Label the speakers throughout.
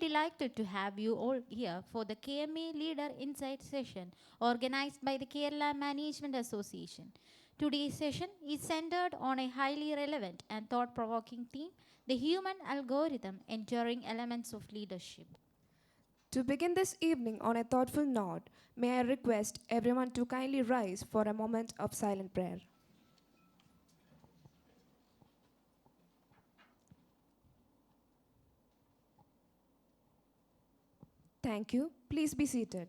Speaker 1: delighted to have you all here for the KMA Leader Insight session organized by the Kerala Management Association. Today's session is centered on a highly relevant and thought provoking theme, the human algorithm enduring elements of leadership.
Speaker 2: To begin this evening on a thoughtful note, may I request everyone to kindly rise for a moment of silent prayer. Thank you. Please be seated.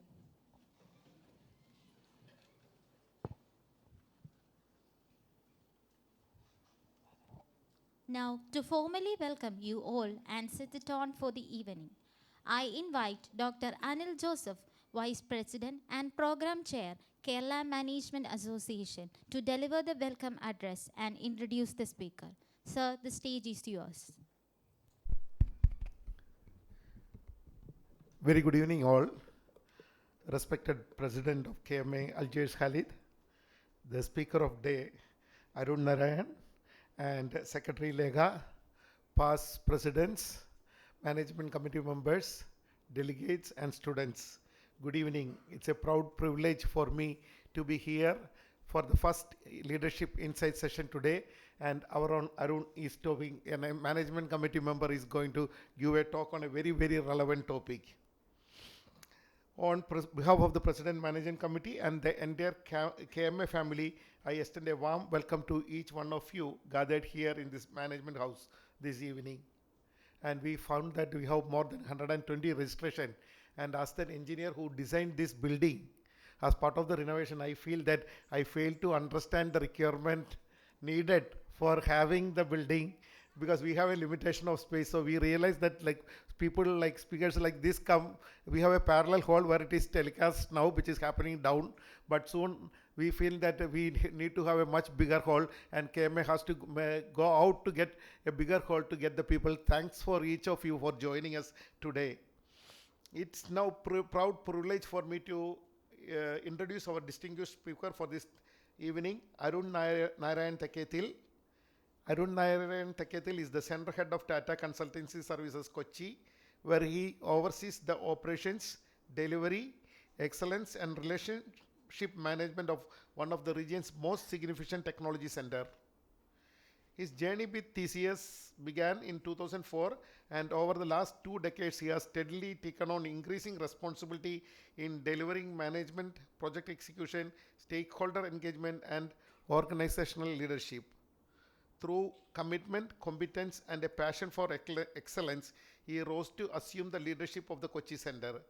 Speaker 1: Now, to formally welcome you all and set the tone for the evening, I invite Dr. Anil Joseph, Vice President and Program Chair, Kerala Management Association, to deliver the welcome address and introduce the speaker. Sir, the stage is yours.
Speaker 3: Very good evening, all. Respected President of KMA, Algiers Khalid, the Speaker of Day, Arun Narayan, and Secretary Lega, past presidents, management committee members, delegates, and students. Good evening. It's a proud privilege for me to be here for the first Leadership Insight session today. And our own Arun is talking, and a management committee member is going to give a talk on a very, very relevant topic. On behalf of the President Management Committee and the entire KMA family, I extend a warm welcome to each one of you gathered here in this management house this evening. And we found that we have more than 120 registration. And as the engineer who designed this building, as part of the renovation, I feel that I failed to understand the requirement needed for having the building, because we have a limitation of space. So we realize that like people like speakers like this come, we have a parallel hall where it is telecast now, which is happening down, but soon we feel that we need to have a much bigger hall, and KMA has to go out to get a bigger hall to get the people. Thanks for each of you for joining us today. It's now proud privilege for me to introduce our distinguished speaker for this evening, Arun Narayan Thekkethil. Arun Narayan Thekkethil is the center head of Tata Consultancy Services Kochi, where he oversees the operations, delivery, excellence, and relationship management of one of the region's most significant technology center. His journey with TCS began in 2004, and over the last 2 decades, he has steadily taken on increasing responsibility in delivering management, project execution, stakeholder engagement, and organizational leadership. Through commitment, competence, and a passion for excellence, he rose to assume the leadership of the Kochi Center.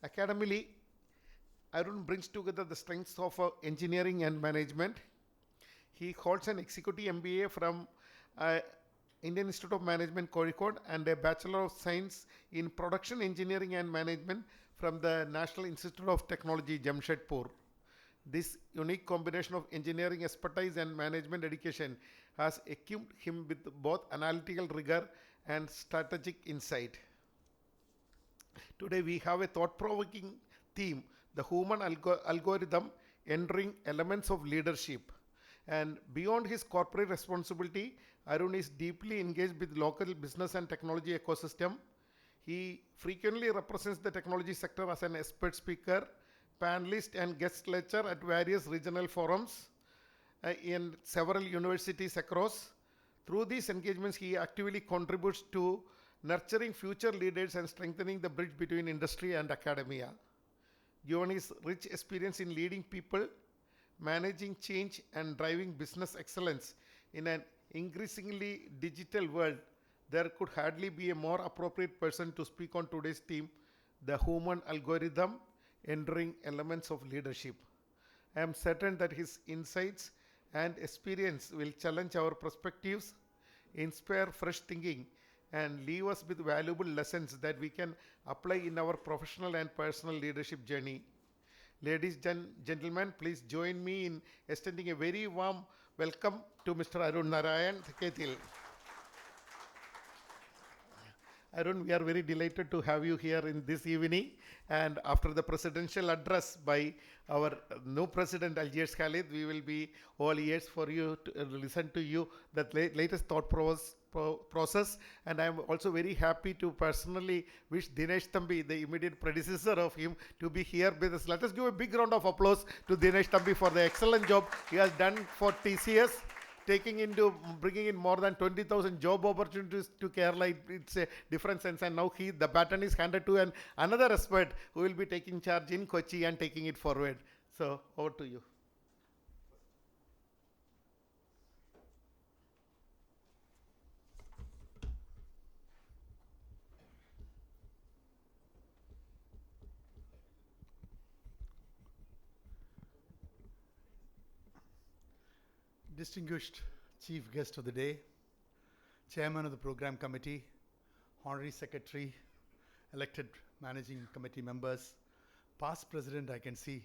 Speaker 3: Academically, Arun brings together the strengths of engineering and management. He holds an executive MBA from Indian Institute of Management, Kozhikode, and a Bachelor of Science in Production Engineering and Management from the National Institute of Technology, Jamshedpur. This unique combination of engineering expertise and management education has equipped him with both analytical rigor and strategic insight. Today we have a thought-provoking theme, the human algorithm entering elements of leadership. And beyond his corporate responsibility, Arun is deeply engaged with local business and technology ecosystem. He frequently represents the technology sector as an expert speaker, panelist, and guest lecturer at various regional forums in several universities across. Through these engagements, he actively contributes to nurturing future leaders and strengthening the bridge between industry and academia. Given his rich experience in leading people, managing change, and driving business excellence in an increasingly digital world, there could hardly be a more appropriate person to speak on today's theme, the human algorithm entering elements of leadership. I am certain that his insights and experience will challenge our perspectives, inspire fresh thinking, and leave us with valuable lessons that we can apply in our professional and personal leadership journey. Ladies and gentlemen, please join me in extending a very warm welcome to Mr. Arun Narayan Thekkethil. Arun, we are very delighted to have you here in this evening. And after the presidential address by our new president, Algiers Khalid, we will be all ears for you to listen to you, the latest thought process, and I am also very happy to personally wish Dinesh Thambi, the immediate predecessor of him, to be here with us. Let us give a big round of applause to Dinesh Thambi for the excellent job he has done for TCS, bringing in more than 20,000 job opportunities to Kerala. It's a different sense, and now the baton is handed to another expert who will be taking charge in Kochi and taking it forward. So over to you.
Speaker 4: Distinguished Chief Guest of the Day, Chairman of the Program Committee, Honorary Secretary, elected Managing Committee members, past President, I can see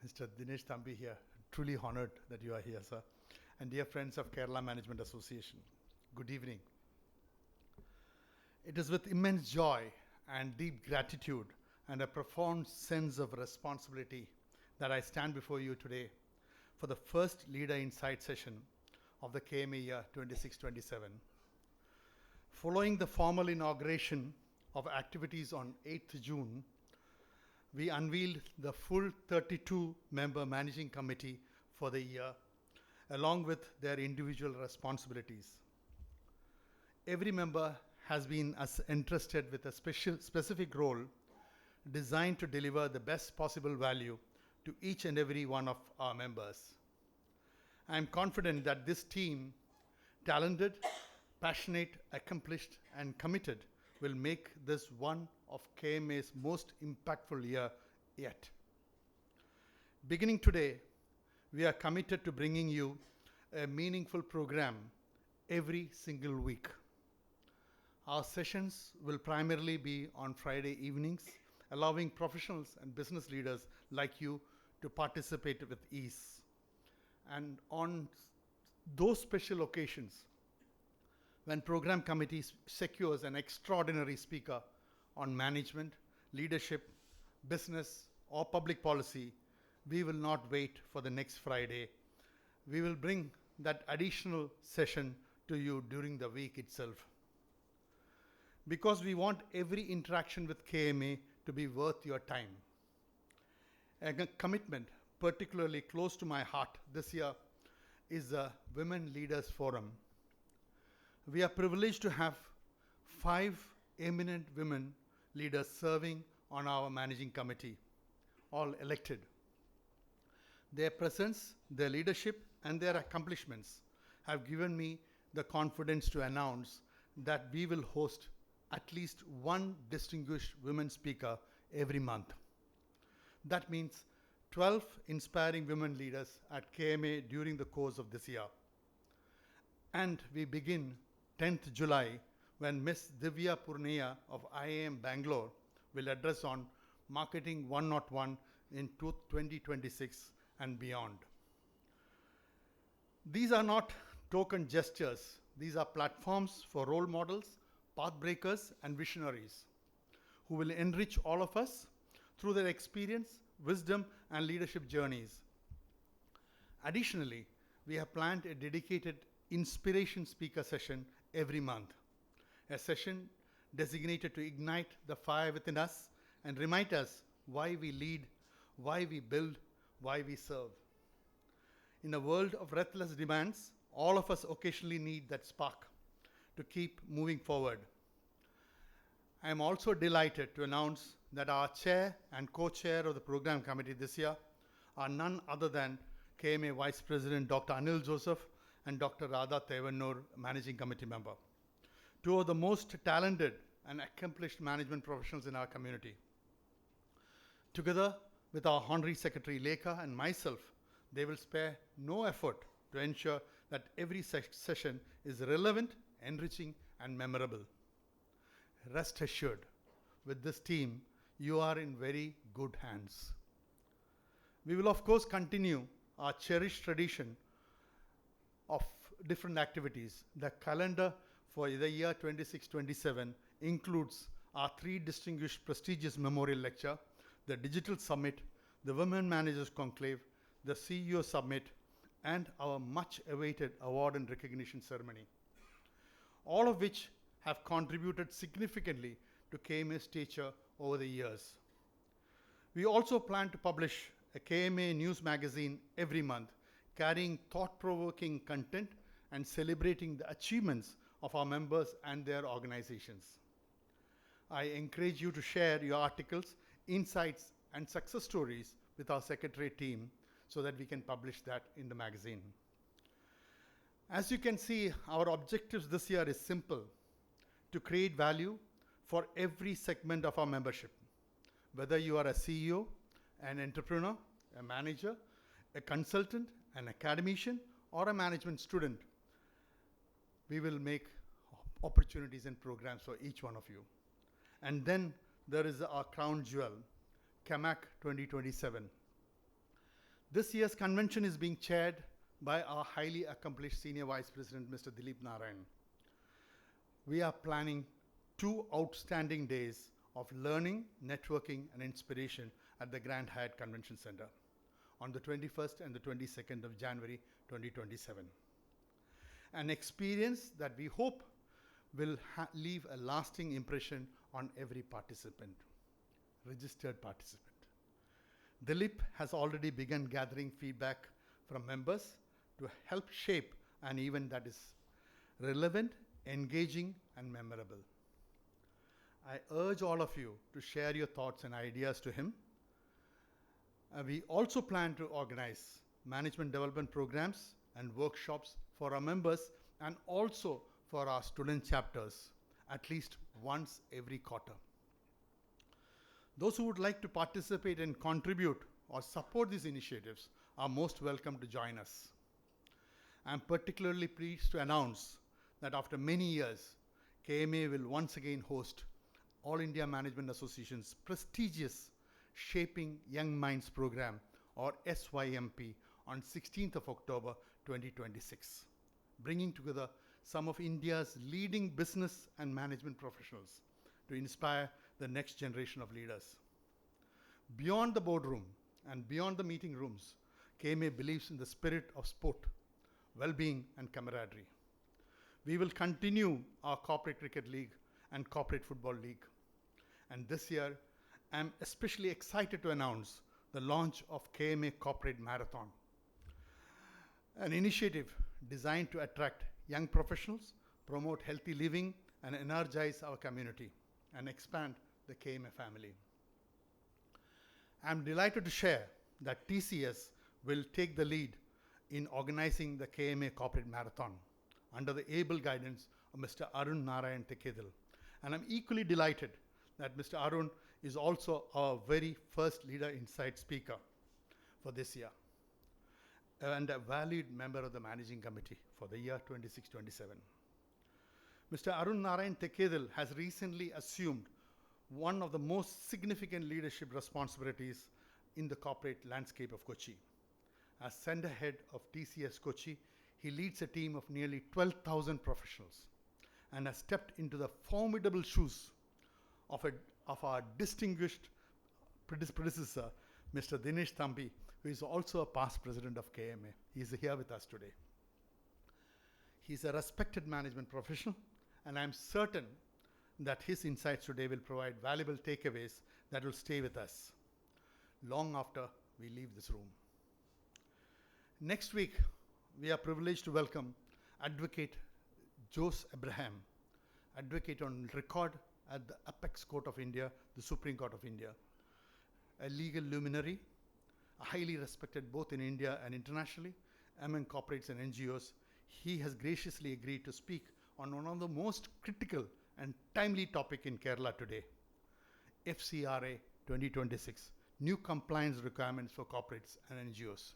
Speaker 4: Mr. Dinesh Thambi here. Truly honored that you are here, sir. And dear friends of Kerala Management Association, good evening. It is with immense joy and deep gratitude and a profound sense of responsibility that I stand before you today for the first Leader Insight session of the KMA year 26-27. Following the formal inauguration of activities on 8th June, we unveiled the full 32-member Managing Committee for the year, along with their individual responsibilities. Every member has been entrusted with a specific role designed to deliver the best possible value to each and every one of our members. I am confident that this team, talented, passionate, accomplished, and committed, will make this one of KMA's most impactful year yet. Beginning today, we are committed to bringing you a meaningful program every single week. Our sessions will primarily be on Friday evenings, allowing professionals and business leaders like you to participate with ease. And on those special occasions, when program committee secures an extraordinary speaker on management, leadership, business, or public policy, we will not wait for the next Friday. We will bring that additional session to you during the week itself. Because we want every interaction with KMA to be worth your time. A commitment particularly close to my heart this year is the Women Leaders Forum. We are privileged to have 5 eminent women leaders serving on our managing committee, all elected. Their presence, their leadership, and their accomplishments have given me the confidence to announce that we will host at least one distinguished women speaker every month. That means 12 inspiring women leaders at KMA during the course of this year. And we begin 10th July when Ms. Divya Purniya of IIM Bangalore will address on Marketing 101 in 2026 and beyond. These are not token gestures. These are platforms for role models, pathbreakers, and visionaries who will enrich all of us through their experience, wisdom, and leadership journeys. Additionally, we have planned a dedicated inspiration speaker session every month, a session designated to ignite the fire within us and remind us why we lead, why we build, why we serve. In a world of breathless demands, all of us occasionally need that spark to keep moving forward. I am also delighted to announce that our chair and co-chair of the program committee this year are none other than KMA Vice President Dr. Anil Joseph and Dr. Radha Tevannur, Managing Committee member, 2 of the most talented and accomplished management professionals in our community. Together with our Honorary Secretary Lekha and myself, they will spare no effort to ensure that every session is relevant, enriching, and memorable. Rest assured, with this team, you are in very good hands. We will, of course, continue our cherished tradition of different activities. The calendar for the year 26-27 includes our 3 distinguished prestigious memorial lecture, the Digital Summit, the Women Managers Conclave, the CEO Summit, and our much awaited award and recognition ceremony. all of which have contributed significantly to KMA's stature over the years. We also plan to publish a KMA news magazine every month, carrying thought-provoking content and celebrating the achievements of our members and their organizations. I encourage you to share your articles, insights, and success stories with our secretariat team so that we can publish that in the magazine. As you can see, our objectives this year is simple: to create value for every segment of our membership. Whether you are a CEO, an entrepreneur, a manager, a consultant, an academician, or a management student, we will make opportunities and programs for each one of you. And then there is our crown jewel, CAMAC 2027. This year's convention is being chaired by our highly accomplished Senior Vice President, Mr. Dilip Narayan. We are planning 2 outstanding days of learning, networking, and inspiration at the Grand Hyatt Convention Center on the 21st and the 22nd of January 2027. An experience that we hope will leave a lasting impression on every participant, registered participant. Dilip has already begun gathering feedback from members to help shape an event that is relevant, engaging, and memorable. I urge all of you to share your thoughts and ideas to him. We also plan to organize management development programs and workshops for our members and also for our student chapters at least once every quarter. Those who would like to participate and contribute or support these initiatives are most welcome to join us. I am particularly pleased to announce that after many years, KMA will once again host All India Management Association's prestigious Shaping Young Minds program, or SYMP, on 16th of October 2026, bringing together some of India's leading business and management professionals to inspire the next generation of leaders. Beyond the boardroom and beyond the meeting rooms, KMA believes in the spirit of sport, well-being, and camaraderie. We will continue our Corporate Cricket League and Corporate Football League. And this year, I'm especially excited to announce the launch of KMA Corporate Marathon, an initiative designed to attract young professionals, promote healthy living, and energize our community and expand the KMA family. I'm delighted to share that TCS will take the lead in organizing the KMA Corporate Marathon under the able guidance of Mr. Arun Narayan Thekkethil. And I'm equally delighted that Mr. Arun is also our very first Leader Insight speaker for this year and a valued member of the Managing Committee for the year 26-27. Mr. Arun Narayan Thekkethil has recently assumed one of the most significant leadership responsibilities in the corporate landscape of Kochi. As center head of TCS Kochi, he leads a team of nearly 12,000 professionals and has stepped into the formidable shoes of our distinguished predecessor, Mr. Dinesh Thambi, who is also a past president of KMA. He is here with us today. He is a respected management professional, and I'm certain that his insights today will provide valuable takeaways that will stay with us long after we leave this room. Next week, we are privileged to welcome Advocate Jose Abraham, advocate on record at the Apex Court of India, the Supreme Court of India, a legal luminary, highly respected both in India and internationally among corporates and NGOs. He has graciously agreed to speak on one of the most critical and timely topic in Kerala today, FCRA 2026, new compliance requirements for corporates and NGOs,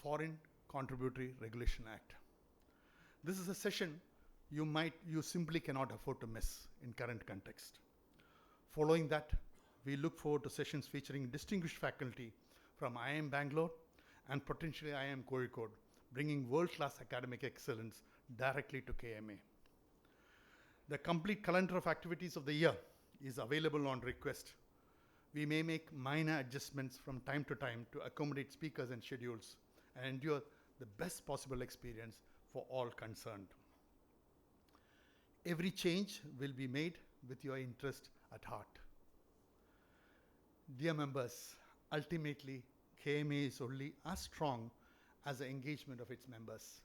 Speaker 4: Foreign Contributory Regulation Act. This is a session you simply cannot afford to miss in current context. Following that, we look forward to sessions featuring distinguished faculty from IIM Bangalore and potentially IIM Kozhikode, bringing world-class academic excellence directly to KMA. The complete calendar of activities of the year is available on request. We may make minor adjustments from time to time to accommodate speakers and schedules and ensure the best possible experience for all concerned. Every change will be made with your interest at heart. Dear members, ultimately, KMA is only as strong as the engagement of its members.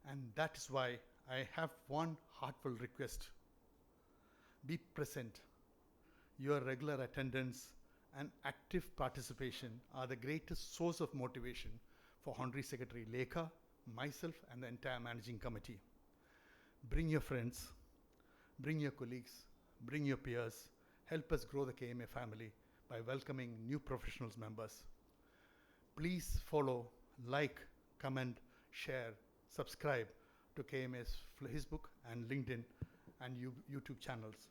Speaker 4: And that is why I have one heartfelt request. Be present. Your regular attendance and active participation are the greatest source of motivation for Honorary Secretary Lekha, myself, and the entire managing committee. Bring your friends, bring your colleagues, bring your peers. Help us grow the KMA family by welcoming new professionals members. Please follow, like, comment, share, subscribe to KMA's Facebook and LinkedIn and YouTube channels.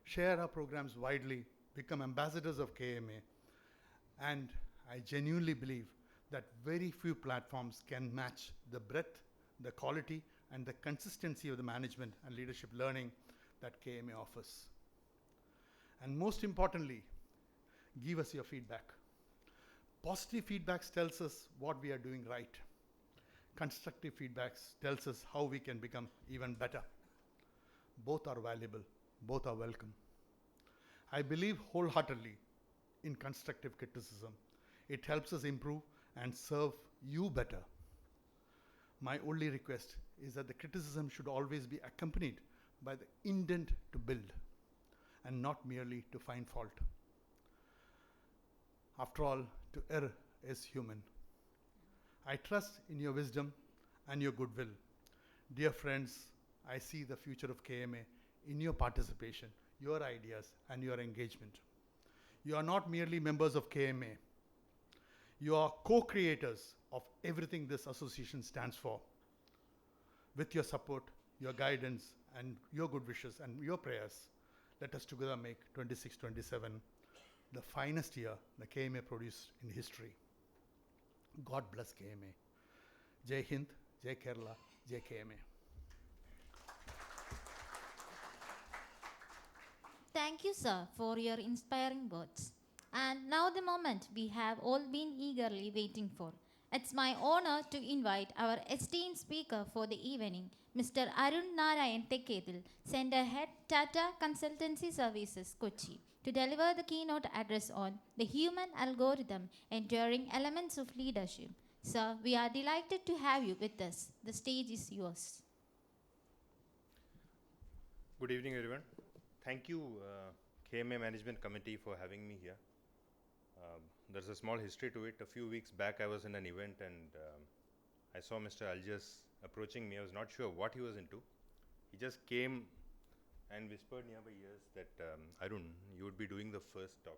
Speaker 4: Share our programs widely, become ambassadors of KMA. And I genuinely believe that very few platforms can match the breadth, the quality, and the consistency of the management and leadership learning that KMA offers. And most importantly, give us your feedback. Positive feedback tells us what we are doing right. Constructive feedback tells us how we can become even better. Both are valuable, both are welcome. I believe wholeheartedly in constructive criticism. It helps us improve and serve you better. My only request is that the criticism should always be accompanied by the intent to build and not merely to find fault. After all, to err is human. I trust in your wisdom and your goodwill. Dear friends, I see the future of KMA in your participation, your ideas, and your engagement. You are not merely members of KMA. You are co-creators of everything this association stands for. With your support, your guidance, and your good wishes and your prayers, let us together make 26-27 the finest year the KMA produced in history. God bless KMA. Jai Hind, Jai Kerala, Jai KMA.
Speaker 1: Thank you, sir, for your inspiring words. And now the moment we have all been eagerly waiting for. It's my honor to invite our esteemed speaker for the evening, Mr. Arun Narayan Thekkethil, Center Head, Tata Consultancy Services, Kochi, to deliver the keynote address on the human algorithm, enduring elements of leadership. Sir, we are delighted to have you with us. The stage is yours.
Speaker 5: Good evening, everyone. Thank you, KMA Management Committee, for having me here. There's a small history to it. A few weeks back, I was in an event and I saw Mr. Aljas approaching me. I was not sure what he was into. He just came and whispered near my ears that, Arun, you would be doing the first talk.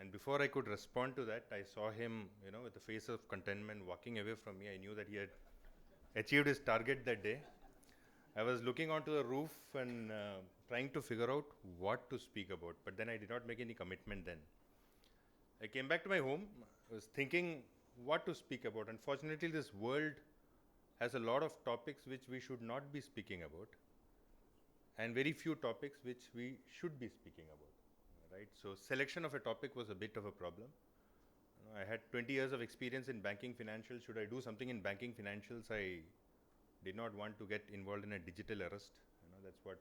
Speaker 5: And before I could respond to that, I saw him, with a face of contentment walking away from me. I knew that he had achieved his target that day. I was looking onto the roof and trying to figure out what to speak about, but then I did not make any commitment then. I came back to my home, I was thinking what to speak about. Unfortunately, this world has a lot of topics which we should not be speaking about, and very few topics which we should be speaking about, right? So selection of a topic was a bit of a problem. I had 20 years of experience in banking financials. Should I do something in banking financials? I did not want to get involved in a digital arrest. That's what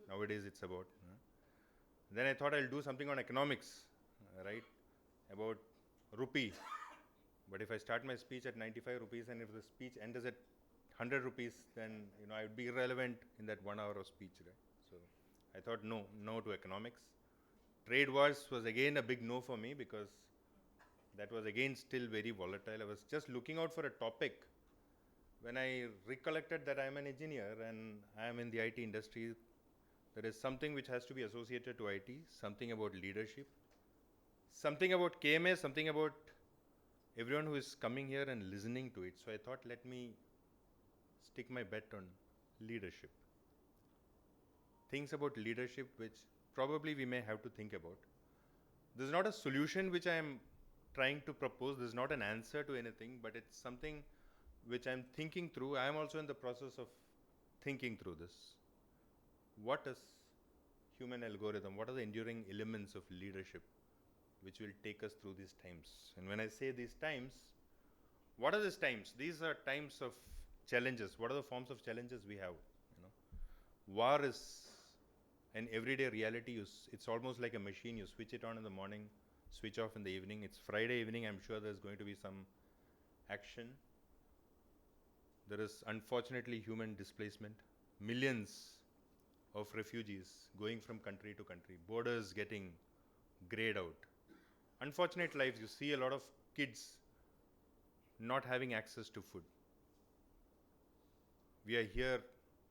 Speaker 5: nowadays it's about. Then I thought I'll do something on economics, right? About rupee. But if I start my speech at 95 rupees and if the speech ends at 100 rupees, then I would be irrelevant in that 1 hour of speech, right? So I thought no to economics. Trade wars was again a big no for me because that was again still very volatile. I was just looking out for a topic. When I recollected that I am an engineer and I am in the IT industry, there is something which has to be associated to IT, something about leadership, something about KMA, something about everyone who is coming here and listening to it. So I thought, let me stick my bet on leadership. Things about leadership which probably we may have to think about. This is not a solution which I am trying to propose. This is not an answer to anything, but it's something which I'm thinking through. I am also in the process of thinking through this. What is human algorithm? What are the enduring elements of leadership which will take us through these times? And when I say these times, what are these times? These are times of challenges. What are the forms of challenges we have? War is an everyday reality. It's almost like a machine. You switch it on in the morning, switch off in the evening. It's Friday evening. I'm sure there's going to be some action. There is unfortunately human displacement. Millions of refugees going from country to country. Borders getting grayed out. Unfortunate lives. You see a lot of kids not having access to food. We are here,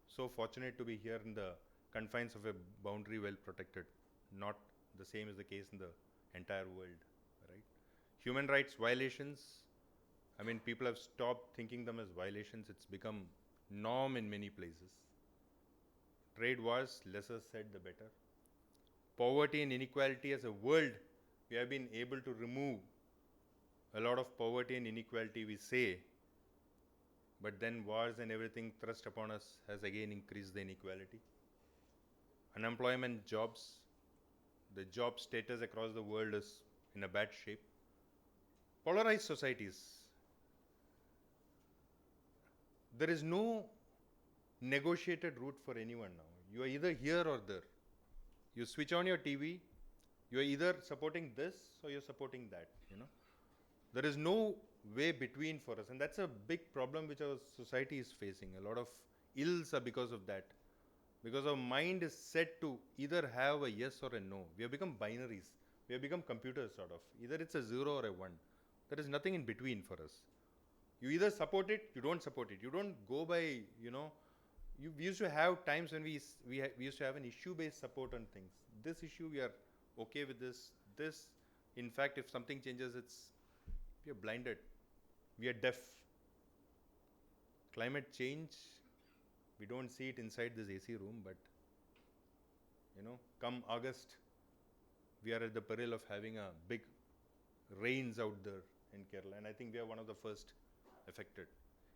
Speaker 5: so fortunate to be here in the confines of a boundary well protected. Not the same is the case in the entire world, right? Human rights violations, I mean, people have stopped thinking them as violations. It's become norm in many places. Trade wars, lesser said the better. Poverty and inequality as a world, we have been able to remove a lot of poverty and inequality, we say, but then wars and everything thrust upon us has again increased the inequality. Unemployment, jobs, the job status across the world is in a bad shape. Polarized societies. There is no negotiated route for anyone now. You are either here or there. You switch on your TV, you are either supporting this or you're supporting that, you know. There is no way between for us, and that's a big problem which our society is facing. A lot of ills are because of that. Because our mind is set to either have a yes or a no. We have become binaries. We have become computers, sort of. Either it's a 0 or a 1. There is nothing in between for us. You either support it, you don't support it. You don't go by, you know, we used to have times when we used to have an issue-based support on things. This issue, we are okay with this. This, in fact, if something changes, we are blinded. We are deaf. Climate change, we don't see it inside this AC room, but, you know, come August, we are at the peril of having a big rains out there in Kerala, and I think we are one of the first affected.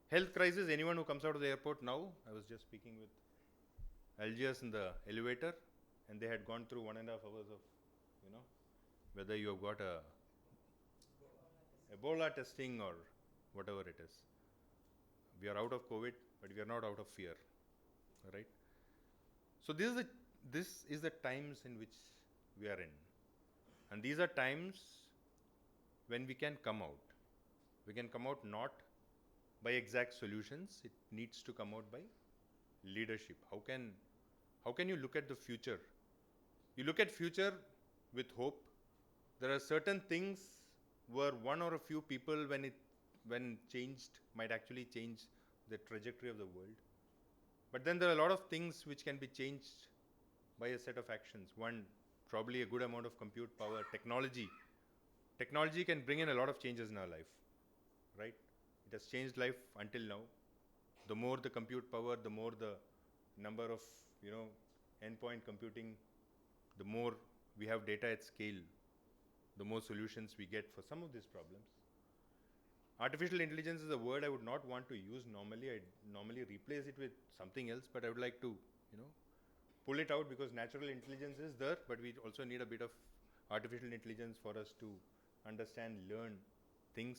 Speaker 5: Health crisis, anyone who comes out of the airport now, I was just speaking with Algiers in the elevator, and they had gone through 1.5 hours of, you know, whether you have got a Ebola testing or whatever it is. We are out of COVID, but we are not out of fear, right? So this is the times in which we are in, and these are times when we can come out. We can come out not by exact solutions. It needs to come out by leadership. How can you look at the future? You look at future with hope. There are certain things where one or a few people, when changed, might actually change the trajectory of the world. But then there are a lot of things which can be changed by a set of actions. One, probably a good amount of compute power, technology. Technology can bring in a lot of changes in our life, right? It has changed life until now. The more the compute power, the more the number of, you know, endpoint computing, the more we have data at scale, the more solutions we get for some of these problems. Artificial intelligence is a word I would not want to use normally. I normally replace it with something else, but I would like to, you know, pull it out because natural intelligence is there, but we also need a bit of artificial intelligence for us to understand, learn things.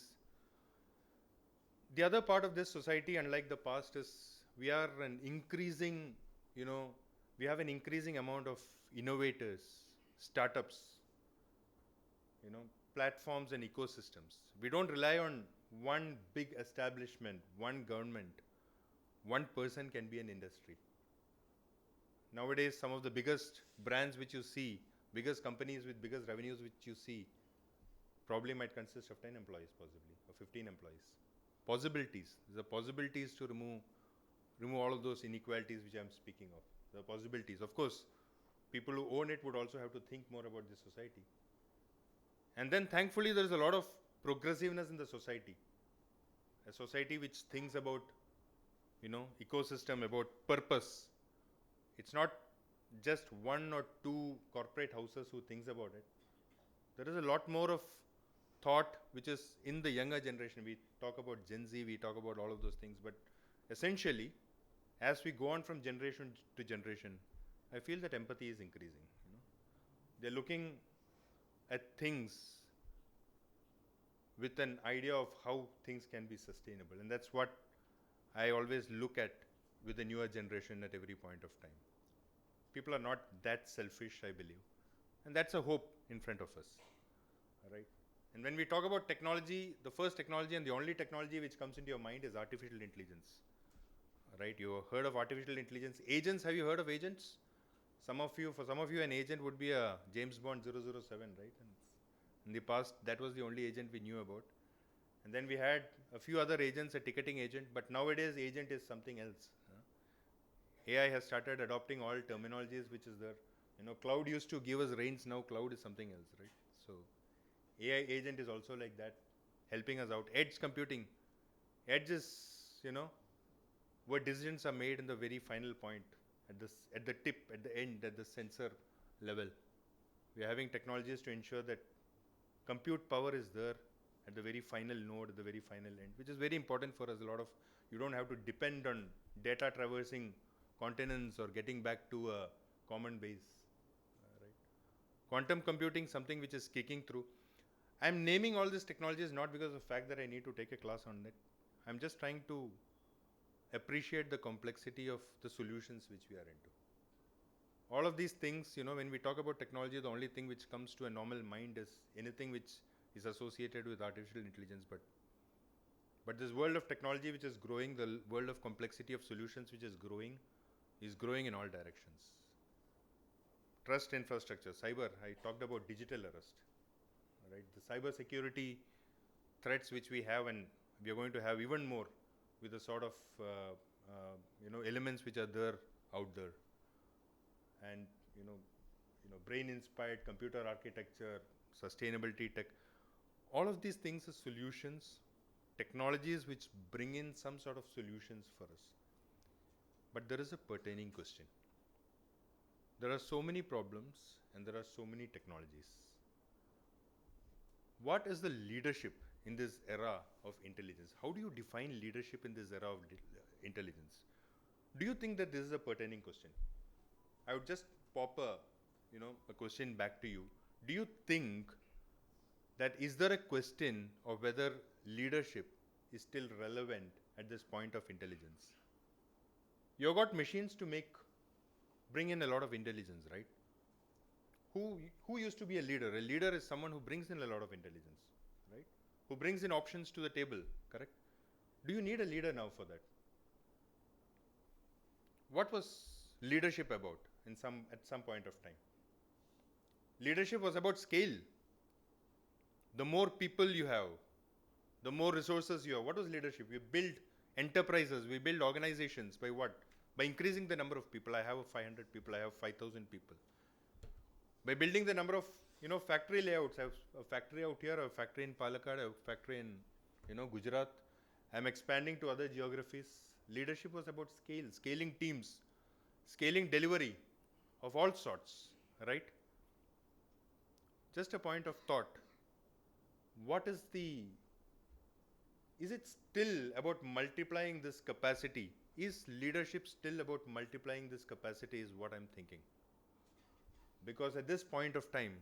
Speaker 5: The other part of this society, unlike the past, is we are an increasing, you know, we have an increasing amount of innovators, startups, you know, platforms and ecosystems. We don't rely on one big establishment, one government. One person can be an industry. Nowadays, some of the biggest brands which you see, biggest companies with biggest revenues which you see, probably might consist of 10 employees possibly, or 15 employees. Possibilities. The possibilities to remove all of those inequalities which I'm speaking of. The possibilities. Of course, people who own it would also have to think more about this society. And then thankfully there is a lot of progressiveness in the society. A society which thinks about, you know, ecosystem, about purpose. It's not just one or two corporate houses who thinks about it. There is a lot more of thought which is in the younger generation. We talk about Gen Z, we talk about all of those things, but essentially, as we go on from generation to generation, I feel that empathy is increasing. You know? They're looking at things with an idea of how things can be sustainable, and that's what I always look at with the newer generation at every point of time. people are not that selfish, I believe. And that's a hope in front of us. All right. And when we talk about technology, the first technology and the only technology which comes into your mind is artificial intelligence. All right. You heard of artificial intelligence. Agents, have you heard of agents? For some of you, an agent would be a James Bond 007, right? And in the past, that was the only agent we knew about. And then we had a few other agents, a ticketing agent, but nowadays agent is something else. AI has started adopting all terminologies which is there. Cloud used to give us rains, now cloud is something else, right? So AI agent is also like that, helping us out. Edge computing. Edge is, where decisions are made in the very final point, at the tip, at the end, at the sensor level. We are having technologies to ensure that compute power is there at the very final node, at the very final end, which is very important for us. You don't have to depend on data traversing continents or getting back to a common base. Right? Quantum computing, something which is kicking through. I'm naming all these technologies not because of the fact that I need to take a class on it. I'm just trying to appreciate the complexity of the solutions which we are into. All of these things, when we talk about technology, the only thing which comes to a normal mind is anything which is associated with artificial intelligence. But this world of technology which is growing, the world of complexity of solutions which is growing in all directions. Trust infrastructure, cyber, I talked about digital arrest. Right? The cyber security threats which we have, and we are going to have even more with the sort of elements which are there out there. And brain-inspired computer architecture, sustainability tech, all of these things are solutions, technologies which bring in some sort of solutions for us. But there is a pertaining question. There are so many problems and there are so many technologies. What is the leadership in this era of intelligence? How do you define leadership in this era of intelligence? Do you think that this is a pertaining question? I would just pop a question back to you. Do you think that is there a question of whether leadership is still relevant at this point of intelligence? You've got machines to bring in a lot of intelligence, right? Who used to be a leader? A leader is someone who brings in a lot of intelligence, right? Who brings in options to the table, correct? Do you need a leader now for that? What was leadership about at some point of time? Leadership was about scale. The more people you have, the more resources you have. What was leadership? We build enterprises, we build organizations by what? By increasing the number of people. I have 500 people, I have 5,000 people. By building the number of factory layouts. I have a factory out here, I have a factory in Palakkad, I have a factory in Gujarat. I'm expanding to other geographies. Leadership was about scale, scaling teams, scaling delivery of all sorts, right? Just a point of thought. Is it still about multiplying this capacity? Is leadership still about multiplying this capacity is what I'm thinking. Because at this point of time,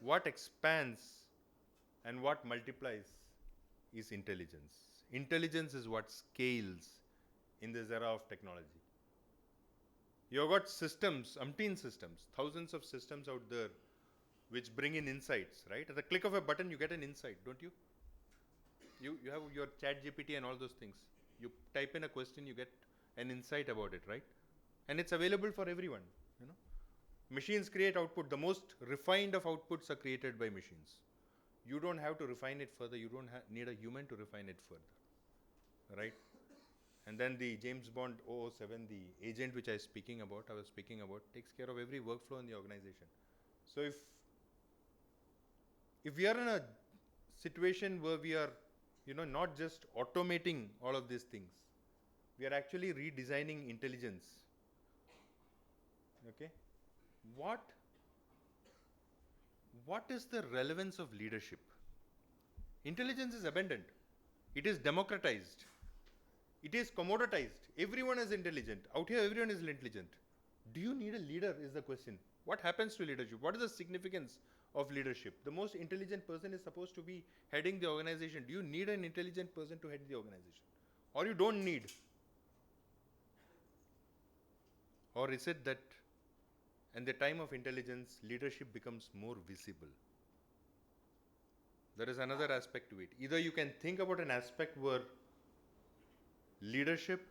Speaker 5: what expands and what multiplies is intelligence. Intelligence is what scales in this era of technology. You've got systems, umpteen systems, thousands of systems out there which bring in insights, right? At the click of a button, you get an insight, don't you? You have your chat GPT and all those things. You type in a question, you get an insight about it, right? And it's available for everyone, Machines create output. The most refined of outputs are created by machines. You don't have to refine it further. You don't need a human to refine it further, right? And then the James Bond 007, the agent which I was speaking about, takes care of every workflow in the organization. So if we are in a situation where we are, not just automating all of these things, we are actually redesigning intelligence. Okay? What is the relevance of leadership? Intelligence is abundant. It is democratized. It is commoditized. Everyone is intelligent. Out here, everyone is intelligent. Do you need a leader is the question. What happens to leadership? What is the significance of leadership? The most intelligent person is supposed to be heading the organization. Do you need an intelligent person to head the organization? Or you don't need? Or is it that in the time of intelligence, leadership becomes more visible? There is another aspect to it. Either you can think about an aspect where leadership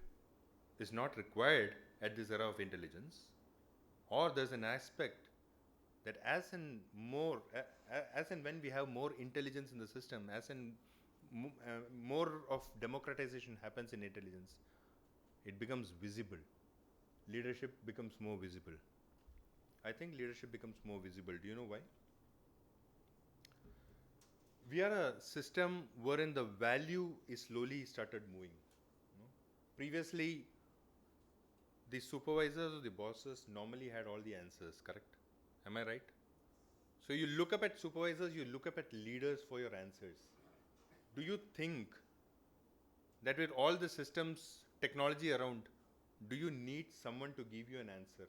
Speaker 5: is not required at this era of intelligence, or there's an aspect that as and when we have more intelligence in the system, as in more of democratization happens in intelligence, it becomes visible. Leadership becomes more visible. I think leadership becomes more visible. Do you know why? We are a system wherein the value is slowly started moving. Previously, the supervisors or the bosses normally had all the answers, correct? Am I right? So you look up at supervisors, you look up at leaders for your answers. Do you think that with all the systems, technology around, do you need someone to give you an answer?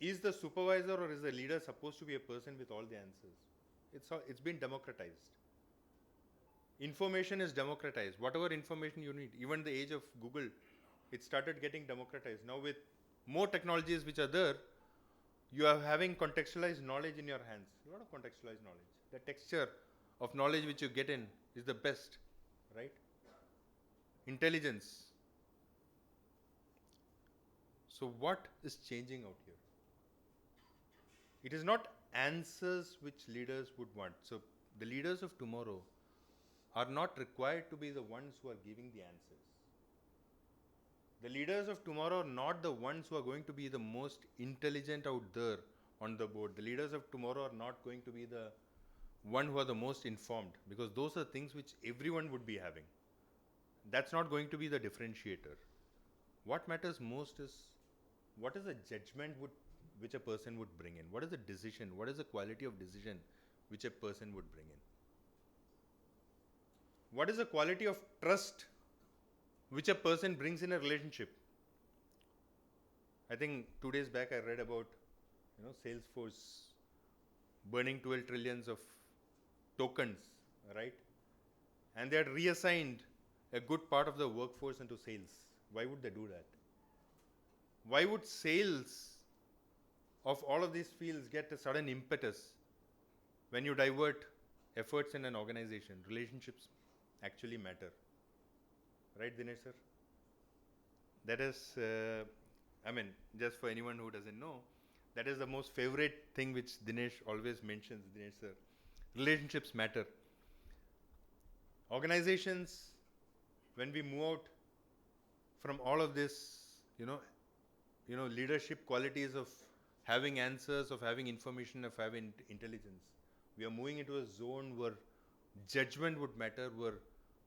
Speaker 5: Is the supervisor or is the leader supposed to be a person with all the answers? It's been democratized. Information is democratized. Whatever information you need, even the age of Google, it started getting democratized. Now with more technologies which are there, you are having contextualized knowledge in your hands. A lot of contextualized knowledge. The texture of knowledge which you get in is the best, right? Intelligence. So what is changing out here? It is not answers which leaders would want. So the leaders of tomorrow are not required to be the ones who are giving the answers. The leaders of tomorrow are not the ones who are going to be the most intelligent out there on the board. The leaders of tomorrow are not going to be the one who are the most informed, because those are things which everyone would be having. That's not going to be the differentiator. What matters most is what is the judgment which a person would bring in? What is the decision? What is the quality of decision which a person would bring in? What is the quality of trust which a person brings in a relationship? I think 2 days back I read about Salesforce burning 12 trillions of tokens, right? And they had reassigned a good part of the workforce into sales. Why would they do that? Why would sales of all of these fields get a sudden impetus when you divert efforts in an organization? Relationships actually matter. Right, Dinesh sir? That is, just for anyone who doesn't know, that is the most favorite thing which Dinesh always mentions, Dinesh sir. Relationships matter. Organizations, when we move out from all of this, leadership qualities of having answers, of having information, of having intelligence, we are moving into a zone where judgment would matter, where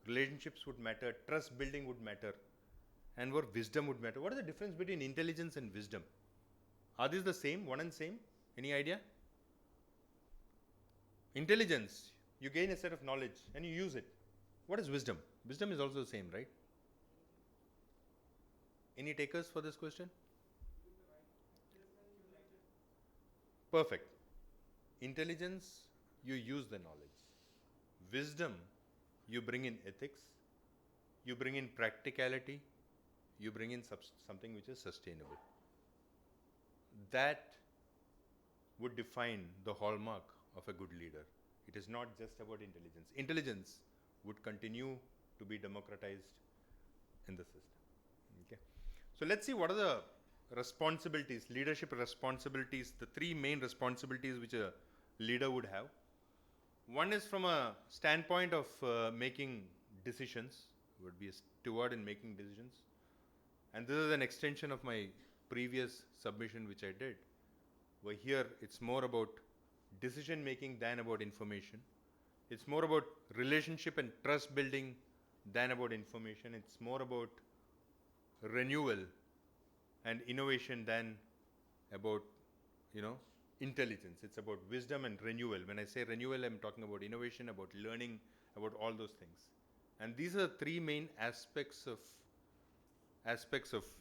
Speaker 5: relationships would matter, trust building would matter, and where wisdom would matter. What is the difference between intelligence and wisdom? Are these the same, one and same? Any idea? Intelligence, you gain a set of knowledge and you use it. What is wisdom? Wisdom is also the same, right? Any takers for this question? Perfect. Intelligence, you use the knowledge. Wisdom, you bring in ethics, you bring in practicality, you bring in something which is sustainable. That would define the hallmark of a good leader. It is not just about intelligence. Intelligence would continue to be democratized in the system. Okay. So let's see what are the responsibilities, leadership responsibilities, the three main responsibilities which a leader would have. One is from a standpoint of making decisions, would be a steward in making decisions. And this is an extension of my previous submission which I did, where here it's more about decision making than about information. It's more about relationship and trust building than about information. It's more about renewal and innovation than about, intelligence. It's about wisdom and renewal. When I say renewal, I'm talking about innovation, about learning, about all those things. And these are three main aspects of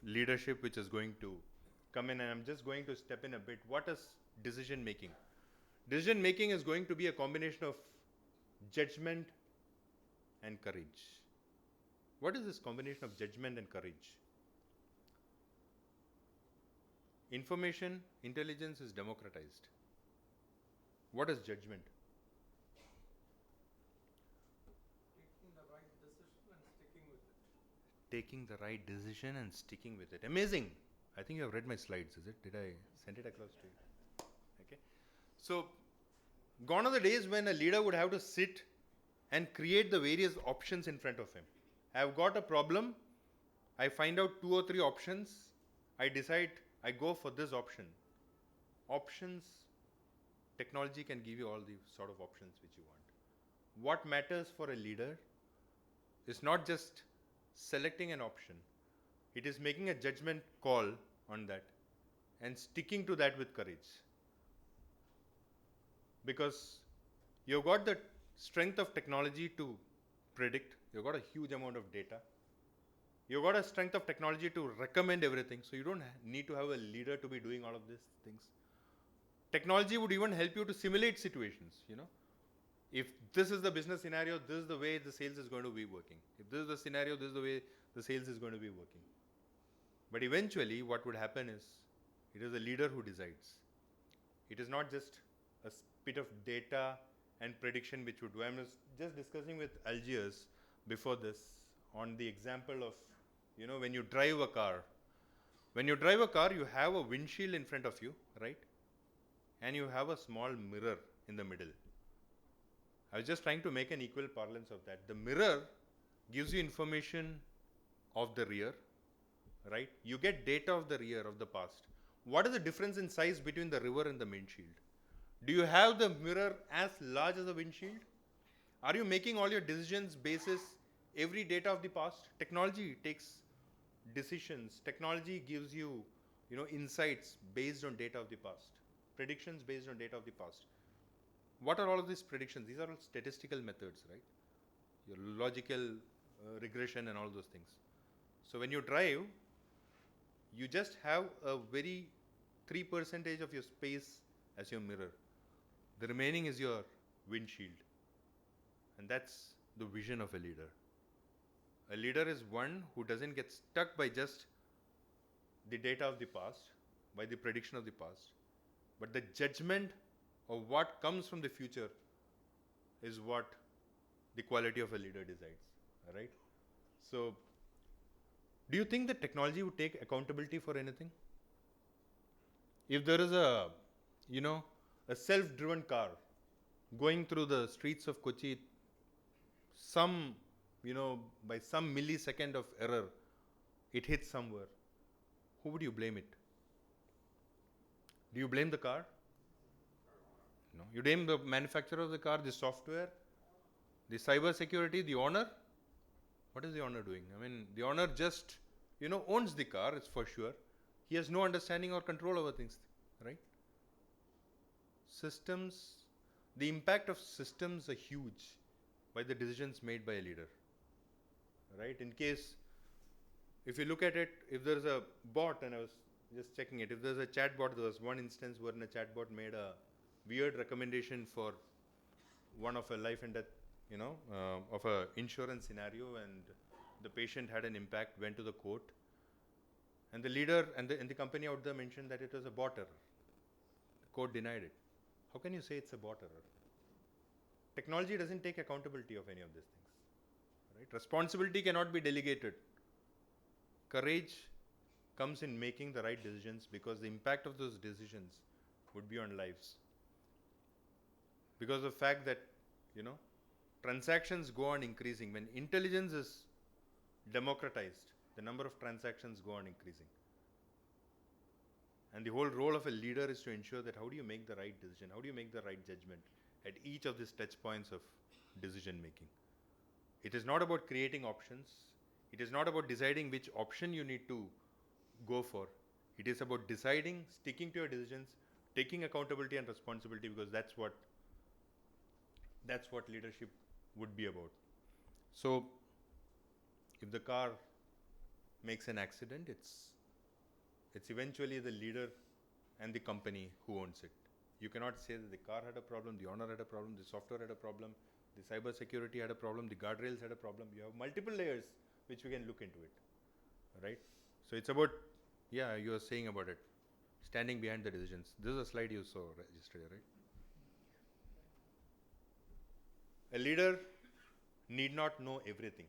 Speaker 5: leadership which is going to come in, and I'm just going to step in a bit. What is decision making? Decision making is going to be a combination of judgment and courage. What is this combination of judgment and courage? Information intelligence is democratized. What is judgment? Taking the right decision and sticking with it. Amazing. I think you have read my slides, is it? Did I send it across to you? Okay. So, gone are the days when a leader would have to sit and create the various options in front of him. I have got a problem. I find out 2 or 3 options. I decide I go for this option. Options, technology can give you all the sort of options which you want. What matters for a leader is not just selecting an option, it is making a judgment call on that and sticking to that with courage. Because you've got the strength of technology to predict, you've got a huge amount of data, you've got a strength of technology to recommend everything, so you don't need to have a leader to be doing all of these things. Technology would even help you to simulate situations, If this is the business scenario, this is the way the sales is going to be working. If this is the scenario, this is the way the sales is going to be working. But eventually, what would happen is, it is the leader who decides. It is not just a bit of data and prediction which would do. I was just discussing with Algiers before this on the example of, when you drive a car. When you drive a car, you have a windshield in front of you, right? And you have a small mirror in the middle. I was just trying to make an equal parlance of that. The mirror gives you information of the rear, right? You get data of the rear, of the past. What is the difference in size between the river and the windshield? Do you have the mirror as large as the windshield? Are you making all your decisions basis every data of the past? Technology takes decisions. Technology gives you, insights based on data of the past. Predictions based on data of the past. What are all of these predictions? These are all statistical methods, right? Your logical regression and all those things. So when you drive, you just have a very 3% of your space as your mirror. The remaining is your windshield. And that's the vision of a leader. A leader is one who doesn't get stuck by just the data of the past, by the prediction of the past, but the judgment of what comes from the future is what the quality of a leader decides, right? So, do you think that technology would take accountability for anything? If there is a self-driven car going through the streets of Kochi, by some millisecond of error, it hits somewhere, who would you blame it? Do you blame the car? No. You blame the manufacturer of the car, the software, the cyber security, the owner. What is the owner doing? I mean, the owner just, owns the car, it's for sure. He has no understanding or control over things, right? Systems, the impact of systems are huge by the decisions made by a leader, right? In case, if you look at it, if there's a bot, and I was just checking it, if there's a chatbot, there was one instance where a chatbot made a weird recommendation for one of a life and death, of a insurance scenario, and the patient had an impact, went to the court, and the leader and the company out there mentioned that it was a bot error. The court denied it. How can you say it's a bot error? Technology doesn't take accountability of any of these things, right? Responsibility cannot be delegated. Courage comes in making the right decisions, because the impact of those decisions would be on lives. Because of the fact that, transactions go on increasing. When intelligence is democratized, the number of transactions go on increasing. And the whole role of a leader is to ensure that how do you make the right decision? How do you make the right judgment at each of these touch points of decision making? It is not about creating options. It is not about deciding which option you need to go for. It is about deciding, sticking to your decisions, taking accountability and responsibility, because that's what leadership would be about. So, if the car makes an accident, it's eventually the leader and the company who owns it. You cannot say that the car had a problem, the owner had a problem, the software had a problem, the cyber security had a problem, the guardrails had a problem. You have multiple layers which we can look into it, right? So it's about, you are saying about it. standing behind the decisions. This is a slide you saw yesterday, right? A leader need not know everything.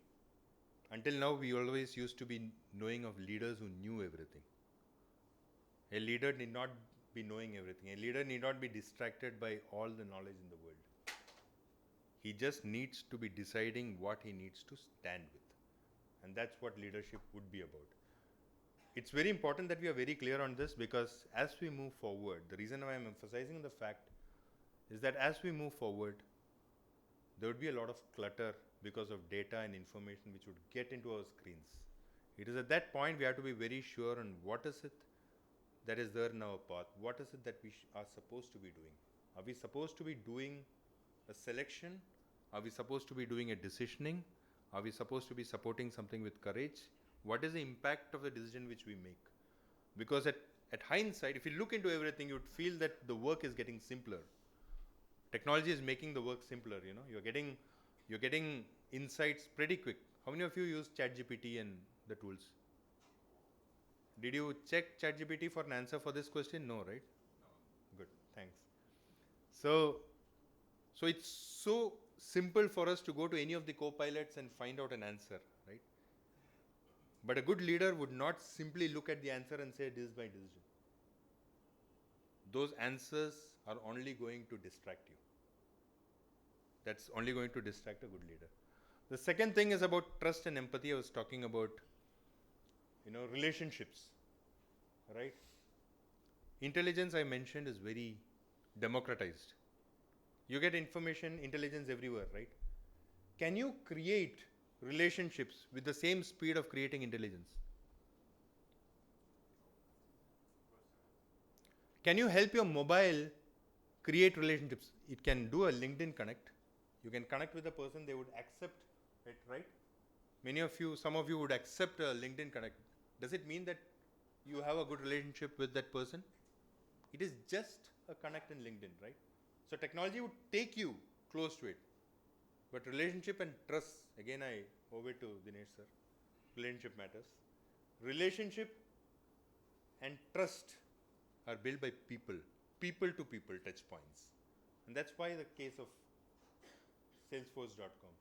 Speaker 5: Until now, we always used to be knowing of leaders who knew everything. A leader need not be knowing everything. A leader need not be distracted by all the knowledge in the world. He just needs to be deciding what he needs to stand with. And that's what leadership would be about. It's very important that we are very clear on this, because as we move forward, the reason why I'm emphasizing the fact is that as we move forward, there would be a lot of clutter because of data and information which would get into our screens. It is at that point we have to be very sure on what is it that is there in our path. What is it that we are supposed to be doing? Are we supposed to be doing a selection? Are we supposed to be doing a decisioning? Are we supposed to be supporting something with courage? What is the impact of the decision which we make? Because at hindsight, if you look into everything, you would feel that the work is getting simpler. Technology is making the work simpler. You're getting insights pretty quick. How many of you use ChatGPT and the tools? Did you check ChatGPT for an answer for this question? No, right? No. Good, thanks. So it's so simple for us to go to any of the co-pilots and find out an answer, right? But a good leader would not simply look at the answer and say this is my decision. Those answers are only going to distract you. That's only going to distract a good leader. The second thing is about trust and empathy. I was talking about, relationships, right? Intelligence, I mentioned, is very democratized. You get information, intelligence everywhere, right? Can you create relationships with the same speed of creating intelligence? Can you help your mobile create relationships? It can do a LinkedIn connect. You can connect with a person, they would accept it, right? Some of you would accept a LinkedIn connect. Does it mean that you have a good relationship with that person? It is just a connect in LinkedIn, right? So technology would take you close to it. But relationship and trust, again I owe it to Dinesh sir. Relationship matters. Relationship and trust are built by people to people touch points. And that's why the case of Salesforce.com,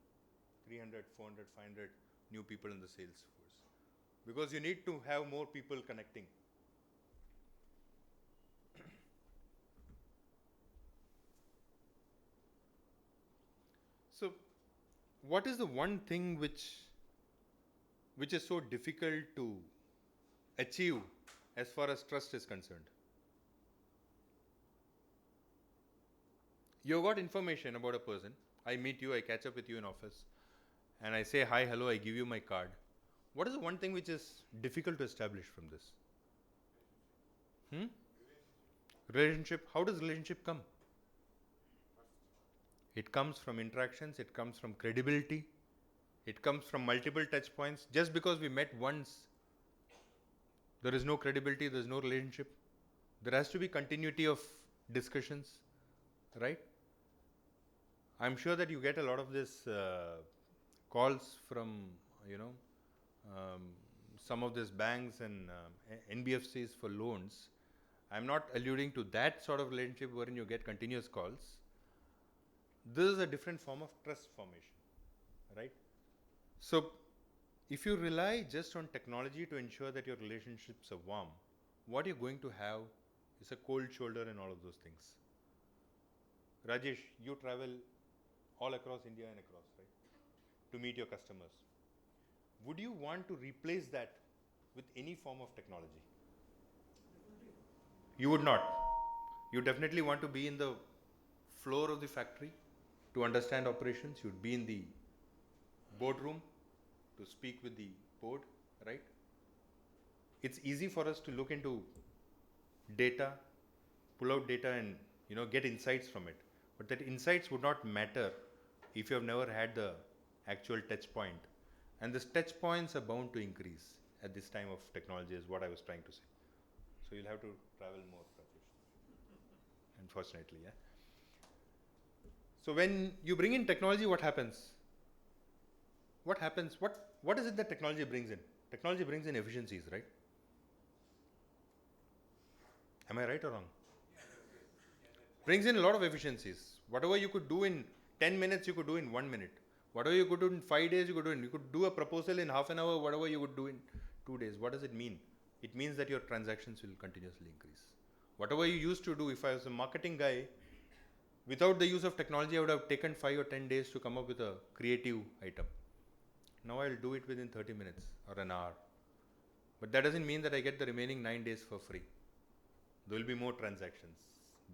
Speaker 5: 300, 400, 500 new people in the Salesforce. Because you need to have more people connecting. So, what is the one thing which is so difficult to achieve as far as trust is concerned? You got information about a person. I meet you, I catch up with you in office, and I say hi, hello, I give you my card. What is the one thing which is difficult to establish from this? Relationship. How does relationship come? It comes from interactions, it comes from credibility, it comes from multiple touch points. Just because we met once, there is no credibility, there is no relationship. There has to be continuity of discussions, right? I'm sure that you get a lot of this calls from, some of these banks and NBFCs for loans. I'm not alluding to that sort of relationship wherein you get continuous calls. This is a different form of trust formation, right? So, if you rely just on technology to ensure that your relationships are warm, what you're going to have is a cold shoulder and all of those things. Rajesh, you travel all across India and across, right? To meet your customers. Would you want to replace that with any form of technology? You would not. You definitely want to be in the floor of the factory to understand operations. You'd be in the boardroom to speak with the board, right? It's easy for us to look into data, pull out data and get insights from it. But that insights would not matter if you have never had the actual touch point. And these touch points are bound to increase at this time of technology is what I was trying to say. So you'll have to travel more, unfortunately, yeah. So when you bring in technology, what happens? What happens? What is it that technology brings in? Technology brings in efficiencies, right? Am I right or wrong? Brings in a lot of efficiencies. Whatever you could do in 10 minutes, you could do in 1 minute. Whatever you could do in 5 days, you could do in. You could do a proposal in half an hour, whatever you would do in 2 days. What does it mean? It means that your transactions will continuously increase. Whatever you used to do, if I was a marketing guy, without the use of technology, I would have taken 5 or 10 days to come up with a creative item. Now I'll do it within 30 minutes or an hour. But that doesn't mean that I get the remaining 9 days for free. There will be more transactions.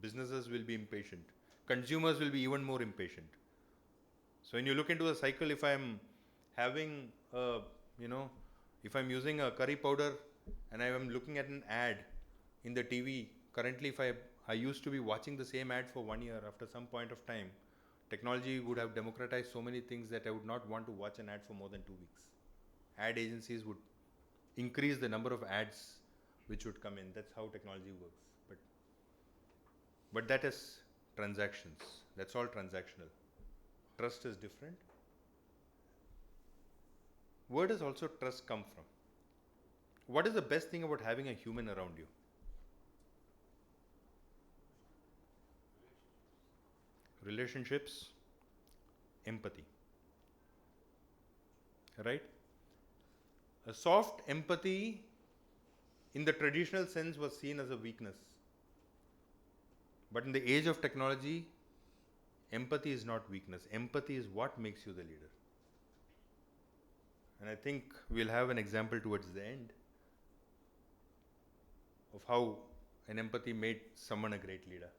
Speaker 5: Businesses will be impatient. Consumers will be even more impatient. So when you look into a cycle, if I'm having a, if I'm using a curry powder and I am looking at an ad in the TV, currently if I used to be watching the same ad for 1 year, after some point of time, technology would have democratized so many things that I would not want to watch an ad for more than 2 weeks. Ad agencies would increase the number of ads which would come in. That's how technology works. But that is transactions. That's all transactional. Trust is different. Where does also trust come from? What is the best thing about having a human around you? Relationships, empathy. Right? A soft empathy in the traditional sense was seen as a weakness. But in the age of technology, empathy is not weakness. Empathy is what makes you the leader. And I think we'll have an example towards the end of how an empathy made someone a great leader.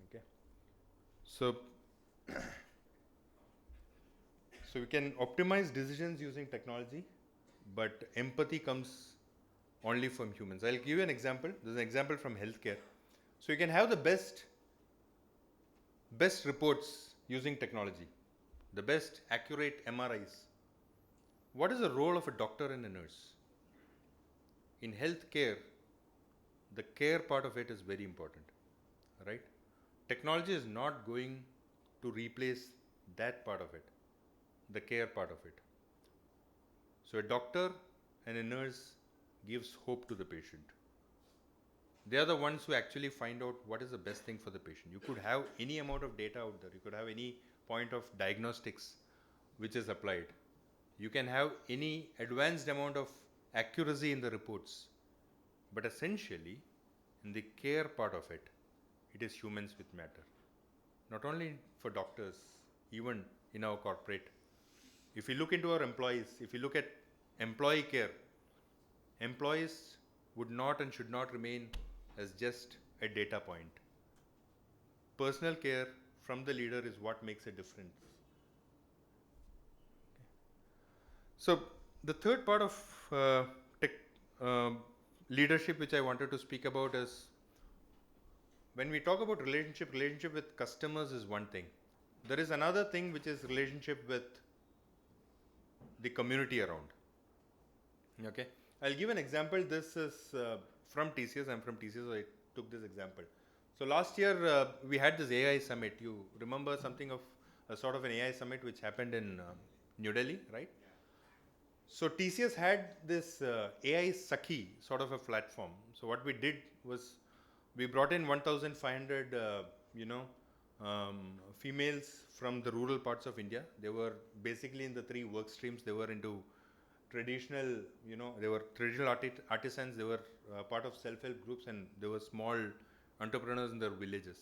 Speaker 5: Okay. So we can optimize decisions using technology, but empathy comes only from humans. I'll give you an example. There's an example from healthcare. So you can have the best reports using technology, the best accurate MRIs. What is the role of a doctor and a nurse? In healthcare, the care part of it is very important, right? Technology is not going to replace that part of it, the care part of it. So a doctor and a nurse gives hope to the patient. They are the ones who actually find out what is the best thing for the patient. You could have any amount of data out there. You could have any point of diagnostics which is applied. You can have any advanced amount of accuracy in the reports. But essentially, in the care part of it, it is humans which matter. Not only for doctors, even in our corporate. If you look into our employees, if you look at employee care, employees would not and should not remain as just a data point. Personal care from the leader is what makes a difference. So the third part of leadership which I wanted to speak about is, when we talk about relationship with customers is one thing. There is another thing which is relationship with the community around. Okay, I'll give an example. This is from TCS. I'm from TCS, so I took this example. So last year we had this AI summit. You remember something of a sort of an AI summit which happened in New Delhi, right? So TCS had this AI Sakhi sort of a platform. So what we did was we brought in 1,500 females from the rural parts of India. They were basically in the 3 work streams. They were into traditional, they were traditional artisans. They were part of self-help groups, and they were small entrepreneurs in their villages.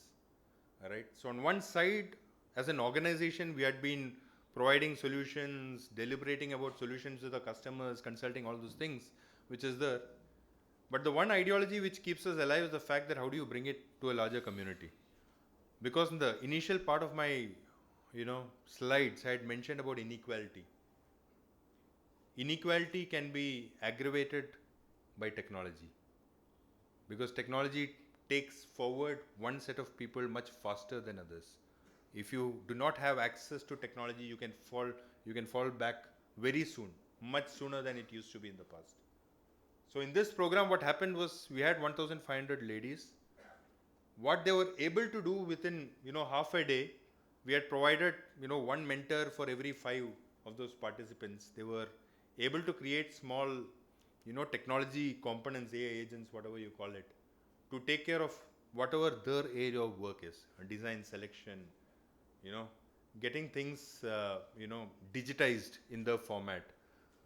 Speaker 5: All right. So on one side, as an organization, we had been providing solutions, deliberating about solutions with the customers, consulting, all those things, which is there. But the one ideology which keeps us alive is the fact that how do you bring it to a larger community? Because in the initial part of my, slides, I had mentioned about inequality. Inequality can be aggravated by technology, because technology takes forward one set of people much faster than others. If you do not have access to technology, you can fall back very soon, much sooner than it used to be in the past. So in this program, what happened was we had 1,500 ladies. What they were able to do within half a day, we had provided one mentor for every 5 of those participants. They were able to create small technology components, AI agents, whatever you call it, to take care of whatever their area of work is, design selection, you know, getting things, digitized in the format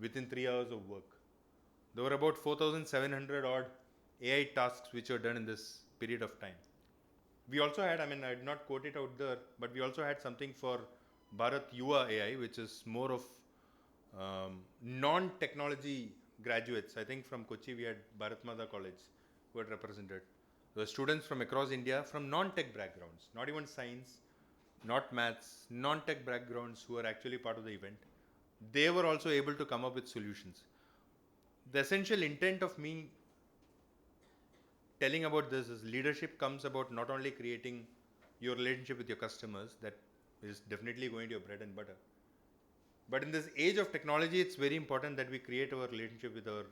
Speaker 5: within 3 hours of work. There were about 4,700 odd AI tasks which were done in this period of time. We also had, I did not quote it out there, but we also had something for Bharat Yuva AI, which is more of non-technology graduates. I think from Kochi we had Bharat Mata College who had represented. There were students from across India from non-tech backgrounds, not even science, not maths, non-tech backgrounds who were actually part of the event. They were also able to come up with solutions. The essential intent of me telling about this is leadership comes about not only creating your relationship with your customers, that is definitely going to your bread and butter. But in this age of technology, it's very important that we create our relationship with our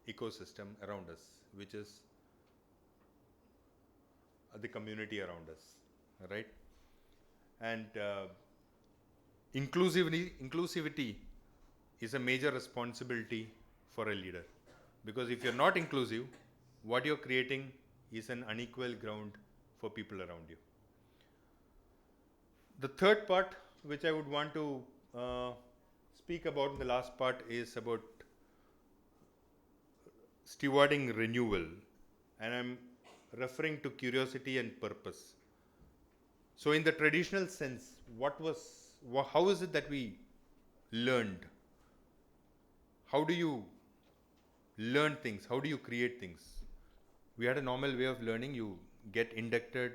Speaker 5: ecosystem around us, which is the community around us, right? And inclusivity is a major responsibility for a leader, because if you're not inclusive, what you're creating is an unequal ground for people around you. The third part which I would want to speak about in the last part is about stewarding renewal, and I'm referring to curiosity and purpose. So in the traditional sense, how is it that we learned? How do you learn things? How do you create things? We had a normal way of learning. You get inducted,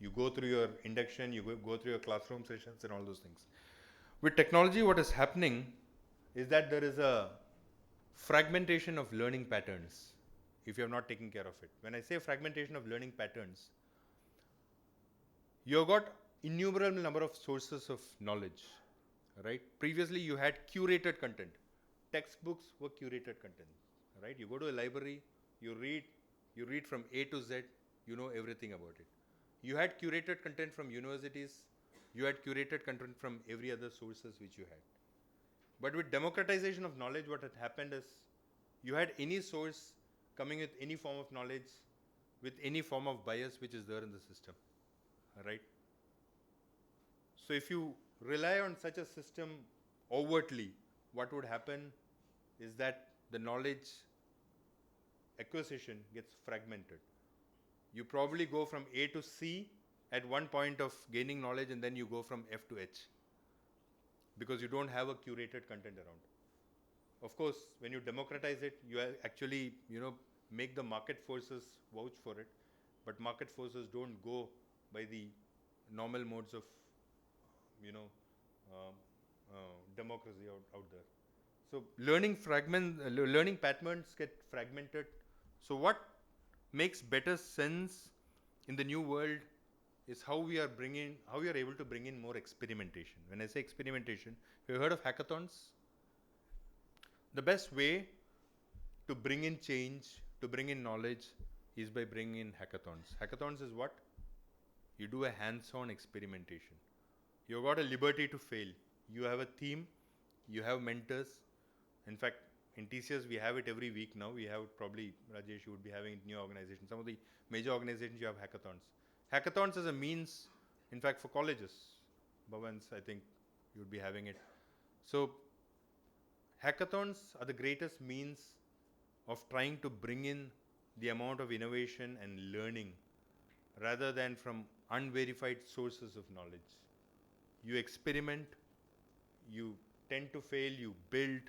Speaker 5: you go through your induction, you go through your classroom sessions and all those things. With technology, what is happening is that there is a fragmentation of learning patterns if you have not taken care of it. When I say fragmentation of learning patterns, you've got innumerable number of sources of knowledge, right? Previously, you had curated content. Textbooks were curated content, right? You go to a library, you read from A to Z, you know everything about it. You had curated content from universities, you had curated content from every other sources which you had. But with democratization of knowledge, what had happened is you had any source coming with any form of knowledge, with any form of bias which is there in the system, right? So if you rely on such a system overtly, what would happen is that the knowledge acquisition gets fragmented. You probably go from A to C at one point of gaining knowledge, and then you go from F to H, because you don't have a curated content around. Of course, when you democratize it, you actually, make the market forces vouch for it, but market forces don't go by the normal modes of, democracy out there. So learning patterns get fragmented. So what makes better sense in the new world is how we are able to bring in more experimentation. When I say experimentation, have you heard of hackathons? The best way to bring in change, to bring in knowledge, is by bringing in hackathons. Hackathons is what? You do a hands-on experimentation. You've got a liberty to fail. You have a theme, you have mentors. In fact, in TCS, we have it every week now. We have probably, Rajesh, you would be having it in your organization. Some of the major organizations, you have hackathons. Hackathons is a means, in fact, for colleges. Bhavans, I think you would be having it. So, hackathons are the greatest means of trying to bring in the amount of innovation and learning rather than from unverified sources of knowledge. You experiment, you tend to fail, you build,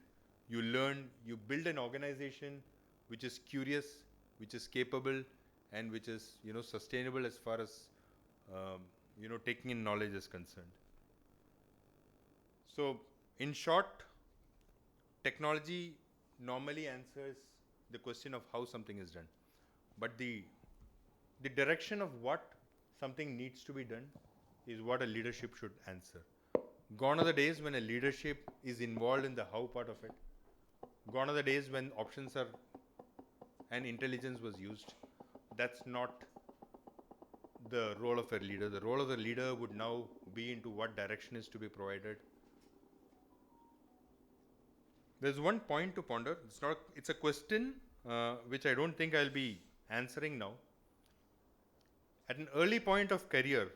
Speaker 5: you learn, you build an organization which is curious, which is capable, and which is sustainable as far as taking in knowledge is concerned. So in short, technology normally answers the question of how something is done, but the direction of what something needs to be done is what a leadership should answer. Gone are the days when a leadership is involved in the how part of it. Gone are the days when options are and intelligence was used. That's not the role of a leader. The role of the leader would now be into what direction is to be provided. There's one point to ponder. It's a question which I don't think I'll be answering now. At an early point of career,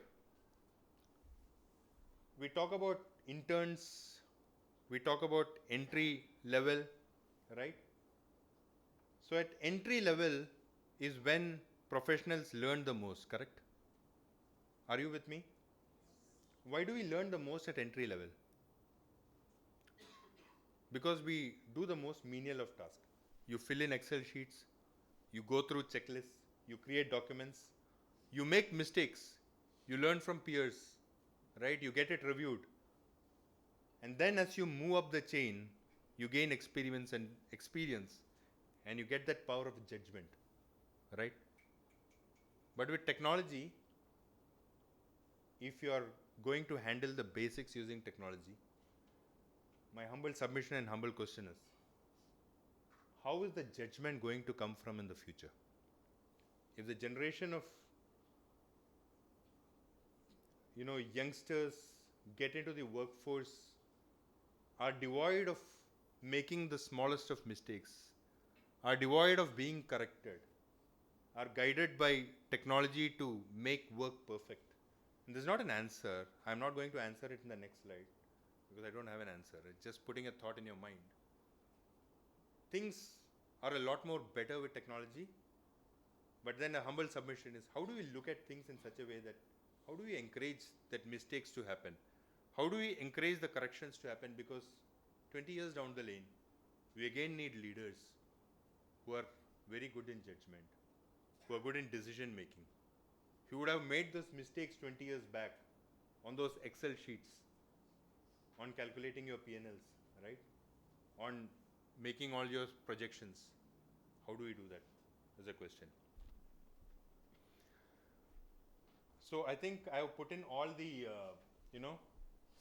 Speaker 5: we talk about interns, we talk about entry level, right? So at entry level is when professionals learn the most, correct? Are you with me? Why do we learn the most at entry level? Because we do the most menial of tasks. You fill in Excel sheets, you go through checklists, you create documents, you make mistakes, you learn from peers, right? You get it reviewed. And then as you move up the chain, you gain experience and you get that power of judgment, right? But with technology, if you are going to handle the basics using technology, my humble submission and humble question is, how is the judgment going to come from in the future? If the generation of youngsters get into the workforce are devoid of making the smallest of mistakes, are devoid of being corrected, are guided by technology to make work perfect. And there's not an answer. I'm not going to answer it in the next slide because I don't have an answer. It's just putting a thought in your mind. Things are a lot more better with technology, but then a humble submission is, how do we look at things in such a way that, how do we encourage that mistakes to happen? How do we encourage the corrections to happen? Because 20 years down the lane, we again need leaders who are very good in judgment, who are good in decision making. If you would have made those mistakes 20 years back on those Excel sheets, on calculating your P&Ls, right? On making all your projections, how do we do that? Is a question. So I think I have put in all the,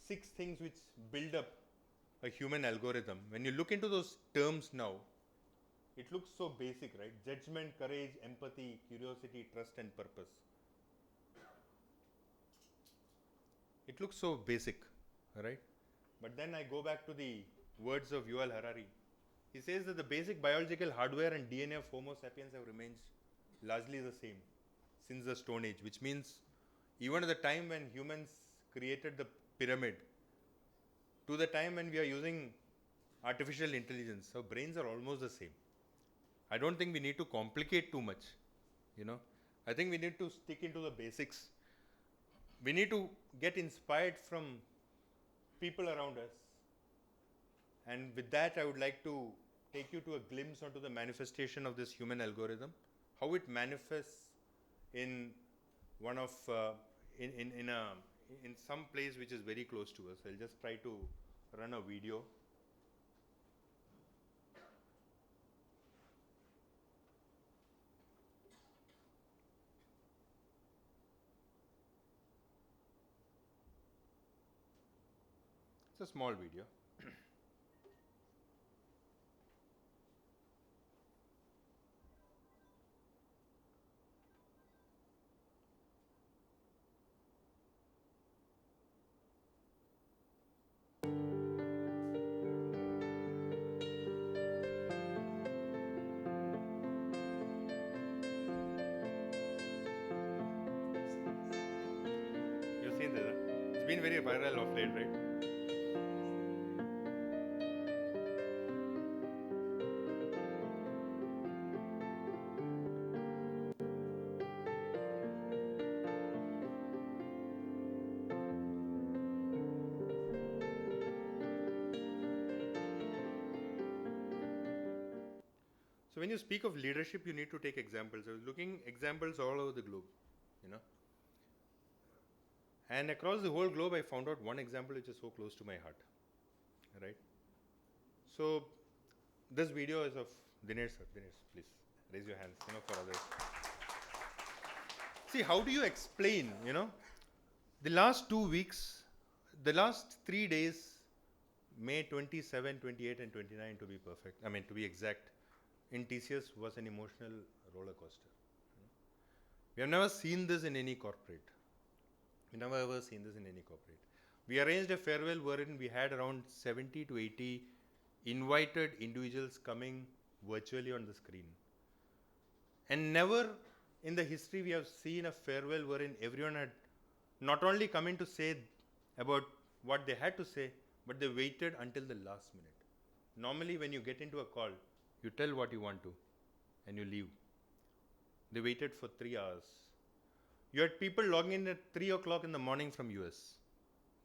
Speaker 5: 6 things which build up a human algorithm. When you look into those terms now, it looks so basic, right? Judgment, courage, empathy, curiosity, trust, and purpose. It looks so basic, right? But then I go back to the words of Yuval Harari. He says that the basic biological hardware and DNA of Homo sapiens have remained largely the same since the Stone Age, which means even at the time when humans created the pyramid, to the time when we are using artificial intelligence, our brains are almost the same. I don't think we need to complicate too much, I think we need to stick into the basics. We need to get inspired from people around us. And with that, I would like to take you to a glimpse onto the manifestation of this human algorithm, how it manifests in one of, in some place which is very close to us. I'll just try to run a video. It's a small video. You've seen this, huh? It's been very viral of late, right? So when you speak of leadership, you need to take examples. I was looking examples all over the globe, And across the whole globe, I found out one example which is so close to my heart, right? So this video is of Dinesh sir. Dinesh, please raise your hands, for others. See, how do you explain, the last 2 weeks, the last 3 days, May 27, 28 and 29 to be perfect, to be exact, in TCS was an emotional roller coaster. We have never seen this in any corporate. We never ever seen this in any corporate. We arranged a farewell wherein we had around 70 to 80 invited individuals coming virtually on the screen. And never in the history we have seen a farewell wherein everyone had not only come in to say about what they had to say, but they waited until the last minute. Normally, when you get into a call, you tell what you want to and you leave. They waited for 3 hours. You had people logging in at 3 o'clock in the morning from US.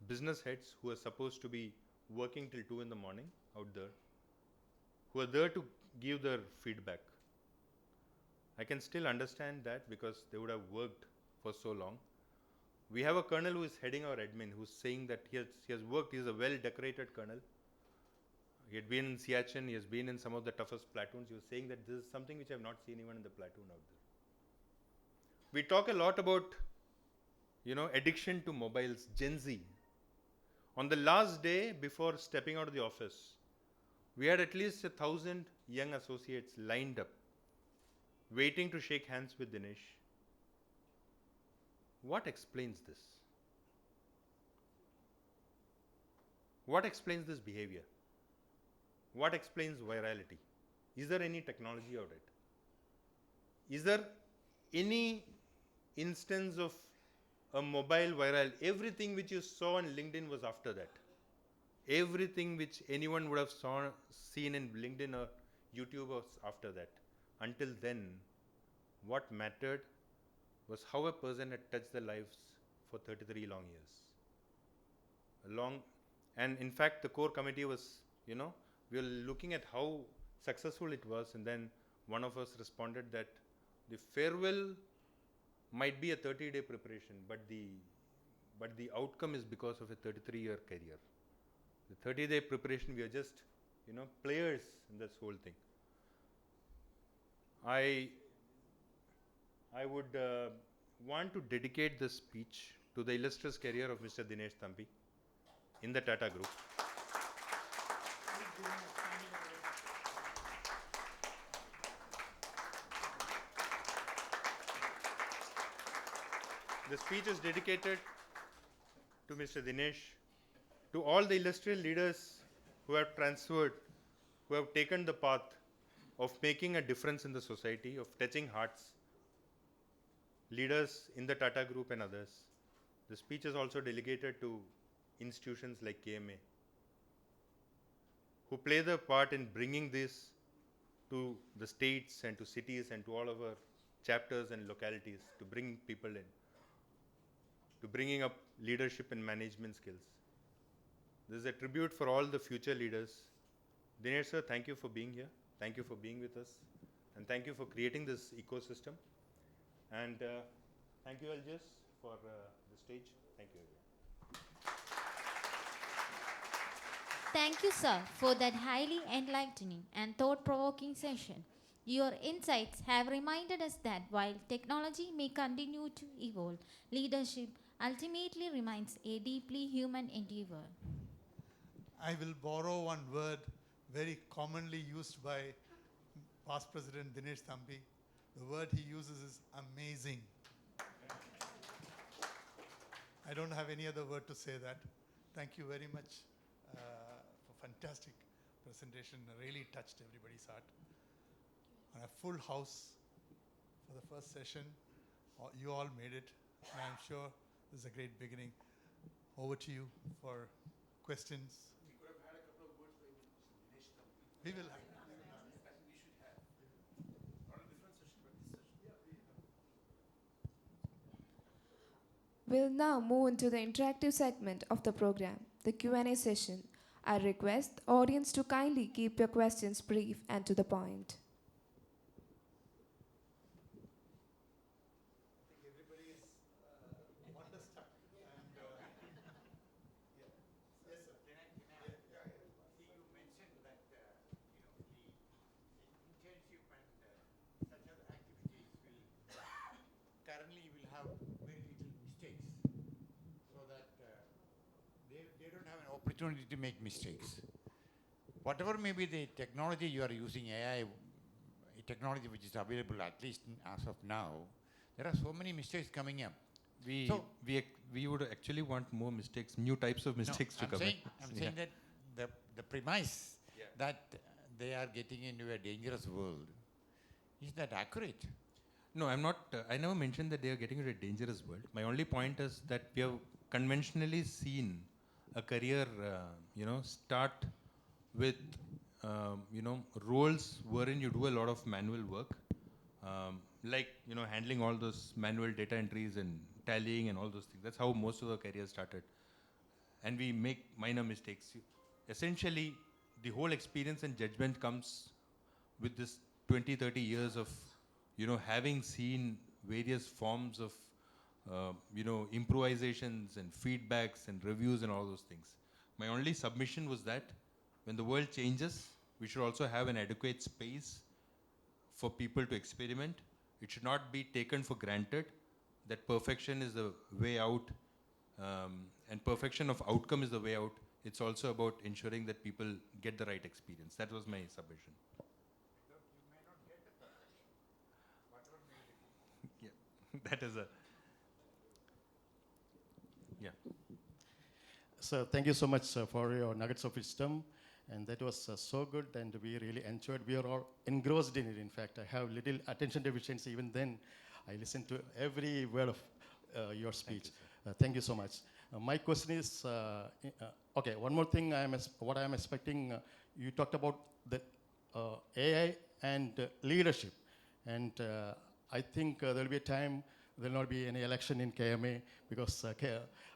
Speaker 5: Business heads who are supposed to be working till 2 in the morning out there, who are there to give their feedback. I can still understand that because they would have worked for so long. We have a colonel who is heading our admin who's saying that he has worked, he's a well-decorated colonel. He had been in Siachen, he has been in some of the toughest platoons. He was saying that this is something which I have not seen even in the platoon out there. We talk a lot about, addiction to mobiles, Gen Z. On the last day before stepping out of the office, we had at least 1,000 young associates lined up, waiting to shake hands with Dinesh. What explains this? What explains this behavior? What explains virality? Is there any technology out it? Is there any instance of a mobile viral? Everything which you saw on LinkedIn was after that. Everything which anyone would have seen in LinkedIn or YouTube was after that. Until then, what mattered was how a person had touched their lives for 33 long years. And in fact, the core committee was, we were looking at how successful it was, and then one of us responded that the farewell might be a 30-day preparation, but the outcome is because of a 33-year career. The 30-day preparation, we are just, players in this whole thing. I would want to dedicate this speech to the illustrious career of Mr. Dinesh Thampi in the Tata Group. The speech is dedicated to Mr. Dinesh, to all the illustrious leaders who have transferred, who have taken the path of making a difference in the society, of touching hearts, leaders in the Tata Group and others. The speech is also dedicated to institutions like KMA, who play their part in bringing this to the states and to cities and to all of our chapters and localities, to bring people in, to bringing up leadership and management skills. This is a tribute for all the future leaders. Dinesh sir, thank you for being here. Thank you for being with us. And thank you for creating this ecosystem. And thank you, Aljas, for the stage. Thank you.
Speaker 1: Thank you, sir, for that highly enlightening and thought-provoking session. Your insights have reminded us that while technology may continue to evolve, leadership ultimately remains a deeply human endeavor.
Speaker 4: I will borrow one word very commonly used by past President Dinesh Thampi. The word he uses is amazing. I don't have any other word to say that. Thank you very much for fantastic presentation. Really touched everybody's heart. On a full house for the first session. You all made it. And I'm sure this is a great beginning. Over to you for questions.
Speaker 3: We could have had a couple of words by Dinesh Thampi.
Speaker 4: We will have.
Speaker 3: We should have. Not a different session, but this session.
Speaker 2: We'll now move into the interactive segment of the program, the Q&A session. I request the audience to kindly keep your questions brief and to the point.
Speaker 4: I think everybody is wonderstruck. And yes, sir.
Speaker 6: See, you mentioned that the internship and such other activities currently will have very little mistakes, so that they don't have an opportunity to make mistakes. Whatever may be the technology you are using, AI technology which is available at least as of now, there are so many mistakes coming up.
Speaker 7: We
Speaker 6: So-
Speaker 7: we would actually want more mistakes, new types of mistakes to
Speaker 6: I'm
Speaker 7: come
Speaker 6: saying,
Speaker 7: in.
Speaker 6: I'm
Speaker 7: Yeah.
Speaker 6: saying that the premise that they are getting into a dangerous world, is that accurate?
Speaker 7: No, I'm not. I never mentioned that they are getting into a dangerous world. My only point is that we have conventionally seen a career, start with, roles wherein you do a lot of manual work, like handling all those manual data entries and tallying and all those things. That's how most of the careers started, and we make minor mistakes. Essentially, the whole experience and judgment comes with this 20, 30 years of, having seen various forms of, improvisations and feedbacks and reviews and all those things. My only submission was that when the world changes, we should also have an adequate space for people to experiment. It should not be taken for granted that perfection is the way out, and perfection of outcome is the way out. It's also about ensuring that people get the right experience. That was my submission. Yeah, that is a, yeah.
Speaker 8: So thank you so much for your nuggets of wisdom, and that was so good, and we really enjoyed. We are all engrossed in it. In fact, I have little attention deficiency. Even then, I listened to every word of your speech. Thank you so much. My question is, okay. One more thing. What I am expecting. You talked about the AI and leadership, and I think there will be a time there will not be any election in KMA because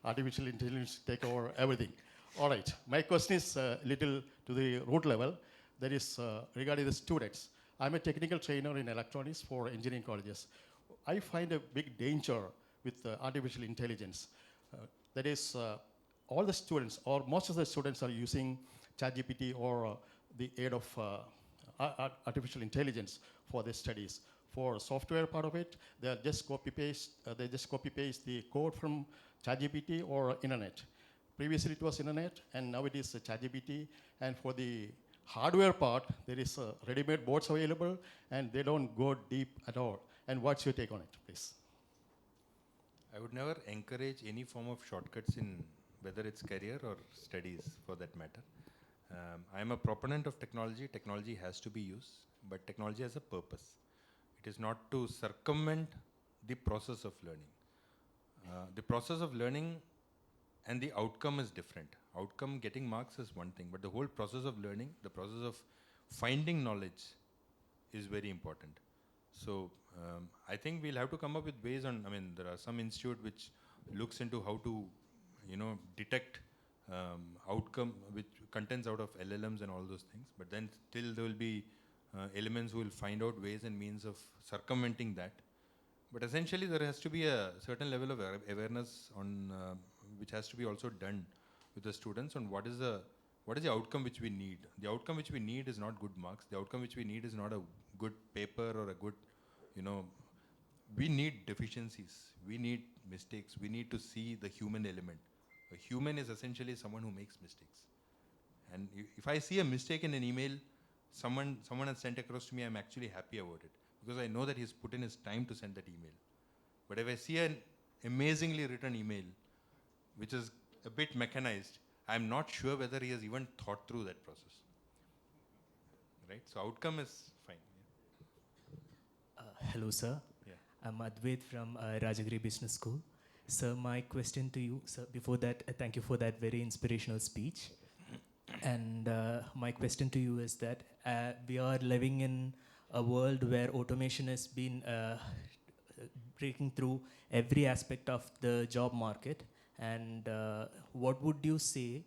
Speaker 8: artificial intelligence take over everything. All right. My question is little to the root level. That is regarding the students. I'm a technical trainer in electronics for engineering colleges. I find a big danger with artificial intelligence. That is, all the students, or most of the students, are using ChatGPT or the aid of artificial intelligence for their studies. For software part of it, they just copy paste. They just copy paste the code from ChatGPT or internet. Previously it was internet, and now it is ChatGPT. And for the hardware part, there is ready-made boards available, and they don't go deep at all. And what's your take on it, please?
Speaker 7: I would never encourage any form of shortcuts in whether it's career or studies for that matter. I'm a proponent of technology. Technology has to be used, but technology has a purpose. It is not to circumvent the process of learning. The process of learning and the outcome is different. Outcome, getting marks, is one thing, but the whole process of learning, the process of finding knowledge, is very important. So I think we'll have to come up with ways on, there are some institute which looks into how to, detect outcome which contents out of LLMs and all those things, but then still there will be elements who will find out ways and means of circumventing that. But essentially there has to be a certain level of awareness on which has to be also done with the students on what is the outcome which we need. The outcome which we need is not good marks. The outcome which we need is not a good paper or a good, we need deficiencies. We need mistakes. We need to see the human element. A human is essentially someone who makes mistakes. And if I see a mistake in an email, someone has sent across to me, I'm actually happy about it because I know that he's put in his time to send that email. But if I see an amazingly written email, which is a bit mechanized, I'm not sure whether he has even thought through that process. Right? So outcome is fine.
Speaker 9: Hello, sir.
Speaker 7: Yeah.
Speaker 9: I'm Advait from Rajagiri Business School. Sir, my question to you, sir, before that, thank you for that very inspirational speech. And my question to you is that we are living in a world where automation has been breaking through every aspect of the job market. And what would you say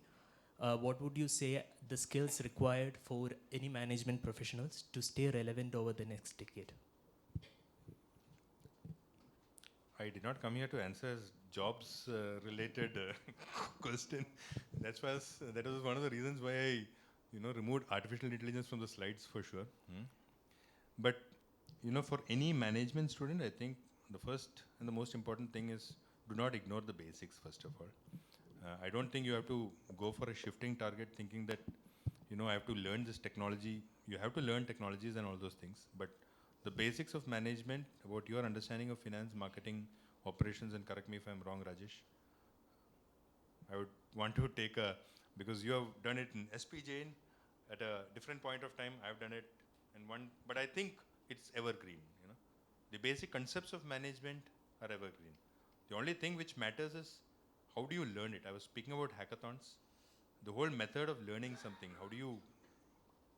Speaker 9: the skills required for any management professionals to stay relevant over the next decade?
Speaker 7: I did not come here to answer jobs related question. That was one of the reasons why I removed artificial intelligence from the slides for sure. But for any management student, I think the first and the most important thing is do not ignore the basics first of all. I don't think you have to go for a shifting target thinking that I have to learn this technology. You have to learn technologies and all those things, but the basics of management, about your understanding of finance, marketing, operations, and correct me if I'm wrong, Rajesh. I would want to take because you have done it in SP Jain at a different point of time. I've done it in one, but I think it's evergreen. The basic concepts of management are evergreen. The only thing which matters is how do you learn it. I was speaking about hackathons. The whole method of learning something, how do you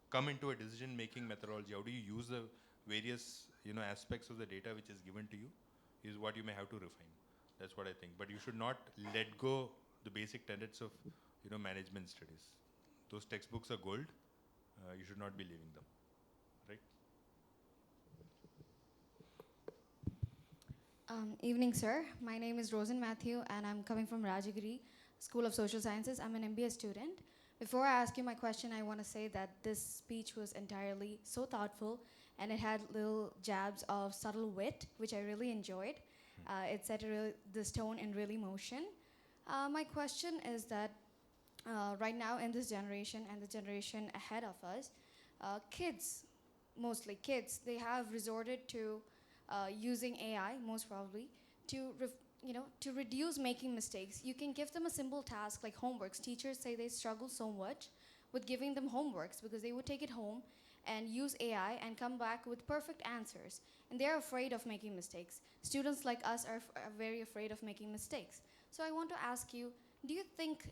Speaker 7: come into a decision-making methodology, how do you use the various aspects of the data which is given to you, is what you may have to refine. That's what I think. But you should not let go the basic tenets of management studies. Those textbooks are gold. You should not be leaving them, right?
Speaker 10: Evening, sir. My name is Rosen Matthew, and I'm coming from Rajagiri School of Social Sciences. I'm an MBA student. Before I ask you my question, I want to say that this speech was entirely so thoughtful, and it had little jabs of subtle wit, which I really enjoyed. It set this tone in really motion. My question is that right now in this generation and the generation ahead of us, kids, mostly kids, they have resorted to using AI, most probably, to to reduce making mistakes. You can give them a simple task like homeworks. Teachers say they struggle so much with giving them homeworks because they would take it home and use AI and come back with perfect answers. And they're afraid of making mistakes. Students like us are very afraid of making mistakes. So I want to ask you, do you think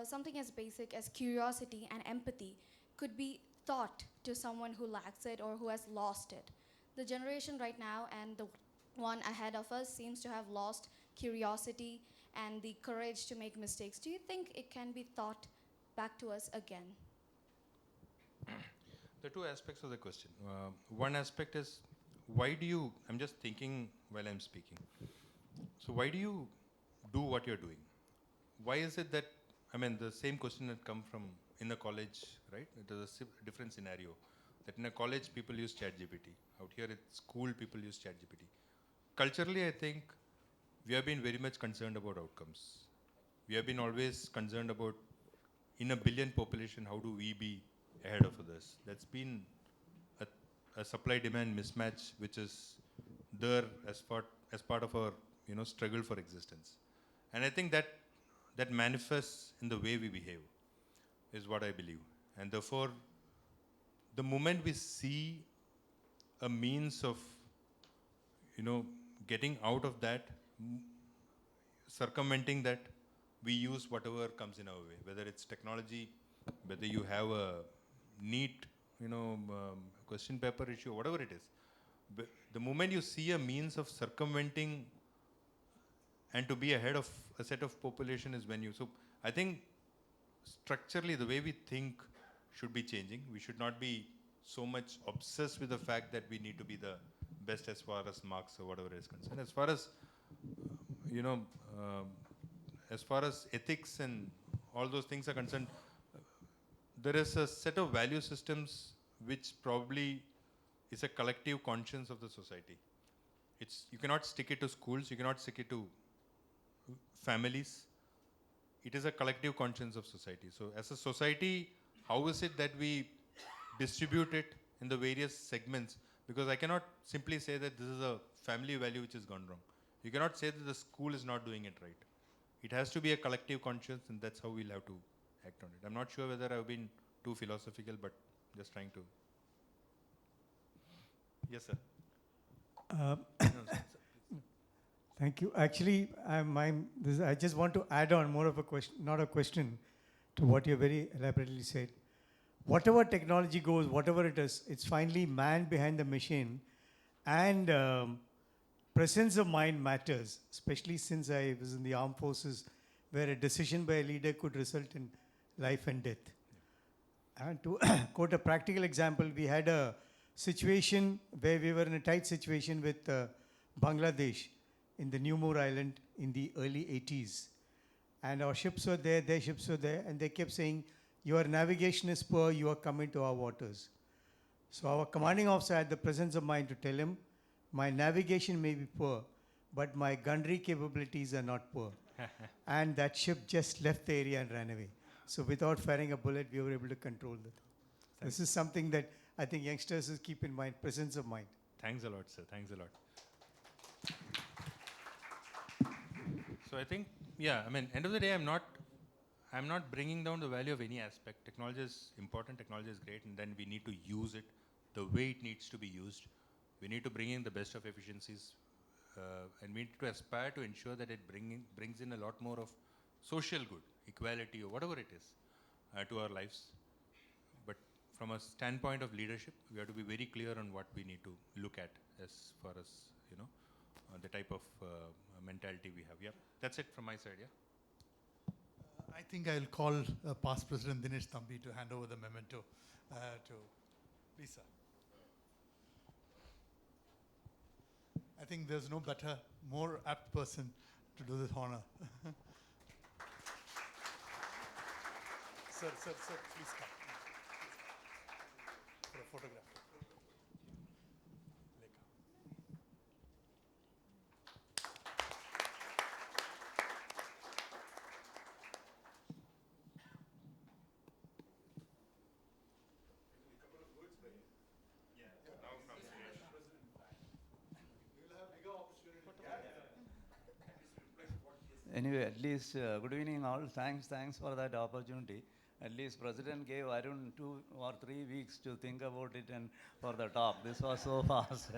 Speaker 10: something as basic as curiosity and empathy could be taught to someone who lacks it or who has lost it? The generation right now and the one ahead of us seems to have lost curiosity and the courage to make mistakes. Do you think it can be taught back to us again?
Speaker 7: There are two aspects of the question. One aspect is, why do you, I'm just thinking while I'm speaking. So why do you do what you're doing? Why is it that, the same question had come from in a college, right? It is a different scenario. That in a college, people use ChatGPT. Out here at school, people use ChatGPT. Culturally, I think we have been very much concerned about outcomes. We have been always concerned about, in a billion population, how do we be ahead of others? That's been a supply-demand mismatch, which is there as part of our struggle for existence. And I think that manifests in the way we behave, is what I believe. And therefore, the moment we see a means of getting out of that, circumventing that, we use whatever comes in our way, whether it's technology, whether you have a neat question paper issue, whatever it is. The moment you see a means of circumventing and to be ahead of a set of population is when you, so I think structurally the way we think should be changing. We should not be so much obsessed with the fact that we need to be the best as far as marks or whatever is concerned. As far as as far as ethics and all those things are concerned, there is a set of value systems which probably is a collective conscience of the society. You cannot stick it to schools, you cannot stick it to families. It is a collective conscience of society. So as a society, how is it that we distribute it in the various segments? Because I cannot simply say that this is a family value which has gone wrong. You cannot say that the school is not doing it right. It has to be a collective conscience, and that's how we'll have to act on it. I'm not sure whether I've been too philosophical, but just trying to. Yes, sir. No, sir,
Speaker 11: Thank you. Actually, I just want to add on more of a question, not a question, to what you very elaborately said. Whatever technology goes, whatever it is, it's finally man behind the machine, and presence of mind matters, especially since I was in the armed forces, where a decision by a leader could result in life and death. And to quote a practical example, we had a situation where we were in a tight situation with Bangladesh in the Numur Island in the early 80s. And our ships were there, their ships were there, and they kept saying, your navigation is poor, you are coming to our waters. So our commanding officer had the presence of mind to tell him, my navigation may be poor, but my gunnery capabilities are not poor. And that ship just left the area and ran away. So without firing a bullet, we were able to control that. This is something that I think youngsters should keep in mind, presence of mind.
Speaker 7: Thanks a lot, sir. Thanks a lot. So I think, end of the day, I'm not bringing down the value of any aspect. Technology is important, technology is great, and then we need to use it the way it needs to be used. We need to bring in the best of efficiencies, and we need to aspire to ensure that it brings in a lot more of social good, equality, or whatever it is, to our lives. But from a standpoint of leadership, we have to be very clear on what we need to look at as far as, the type of mentality we have. Yeah, that's it from my side. Yeah.
Speaker 4: I think I'll call past President Dinesh Thambi to hand over the memento to Lisa. I think there's no better, more apt person to do this honor. Sir, please come. For a photograph. Lekha.
Speaker 12: Anyway, at least good evening all. Thanks for that opportunity. At least President gave Arun 2 or 3 weeks to think about it and for the talk. This was so fast.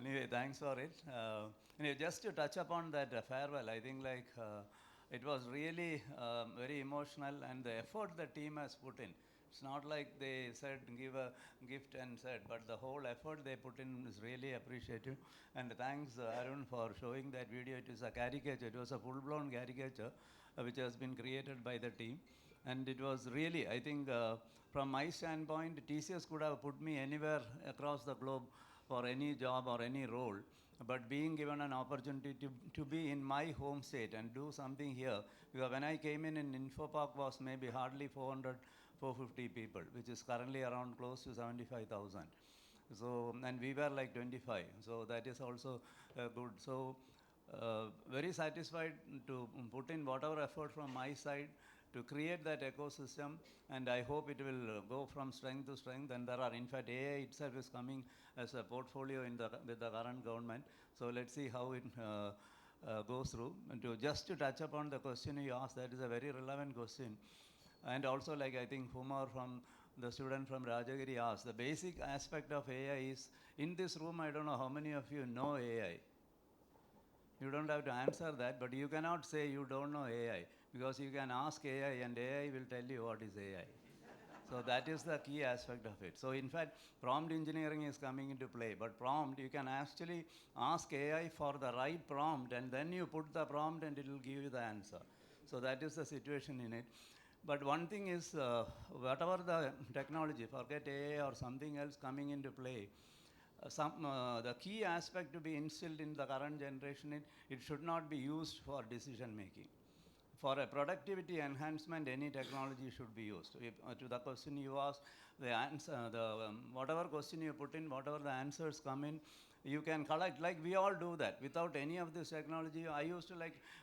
Speaker 12: Anyway, thanks for it. Anyway, just to touch upon that farewell, I think it was really very emotional, and the effort the team has put in. It's not like they said give a gift and said, but the whole effort they put in is really appreciative. And thanks Arun for showing that video. It is a caricature. It was a full-blown caricature which has been created by the team. And it was really, I think, from my standpoint, TCS could have put me anywhere across the globe for any job or any role. But being given an opportunity to be in my home state and do something here, because when I came in Info Park was maybe hardly 450 people, which is currently around close to 75,000. So, and we were like 25. So that is also good. So very satisfied to put in whatever effort from my side to create that ecosystem, and I hope it will go from strength to strength. And there are, in fact, AI itself is coming as a portfolio with the current government. So let's see how it goes through. And just to touch upon the question you asked, that is a very relevant question. And also, like I think Humar from the student from Rajagiri asked, the basic aspect of AI is, in this room, I don't know how many of you know AI. You don't have to answer that, but you cannot say you don't know AI, because you can ask AI and AI will tell you what is AI. So that is the key aspect of it. So in fact, prompt engineering is coming into play, but prompt, you can actually ask AI for the right prompt, and then you put the prompt and it will give you the answer. So that is the situation in it. But one thing is, whatever the technology, forget AI or something else coming into play, the key aspect to be instilled in the current generation, it should not be used for decision making. For a productivity enhancement, any technology should be used. If, to the question you asked, the answer, whatever question you put in, whatever the answers come in, you can collect, like we all do that. Without any of this technology, I used to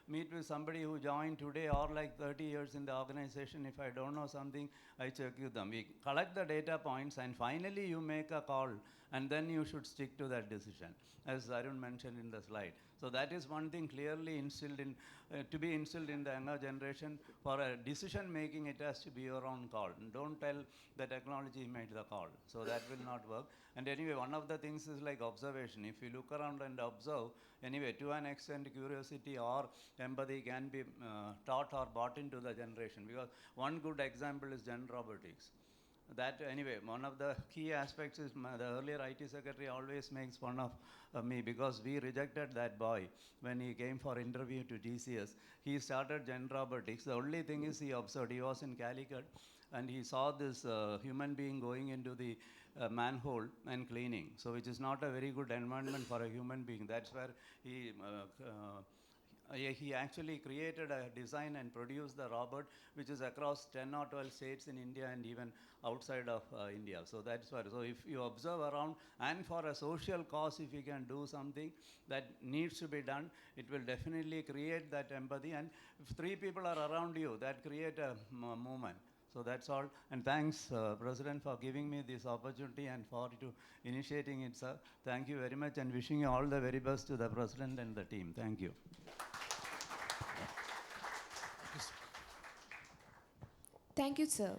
Speaker 12: meet with somebody who joined today or 30 years in the organization. If I don't know something, I check with them. We collect the data points, and finally you make a call, and then you should stick to that decision, as Arun mentioned in the slide. So that is one thing clearly instilled in, to be instilled in the younger generation. For a decision making, it has to be your own call. And don't tell the technology made the call. So that will not work. And anyway, one of the things is like observation. If you look around and observe, anyway, to an extent, curiosity or empathy can be taught or brought into the generation. Because one good example is Gen Robotics. That anyway, one of the key aspects is the earlier IT secretary always makes fun of me, because we rejected that boy when he came for interview to TCS. He started Gen Robotics. The only thing is he observed, he was in Calicut, and he saw this human being going into the manhole and cleaning. So which is not a very good environment for a human being. That's where he actually created a design and produced the robot, which is across 10 or 12 states in India and even outside of India. So that's why. So if you observe around, and for a social cause, if you can do something that needs to be done, it will definitely create that empathy. And if 3 people are around you, that create a movement. So that's all. And thanks, President, for giving me this opportunity and for initiating it, sir. Thank you very much, and wishing you all the very best to the President and the team. Thank you.
Speaker 2: Thank you, sir.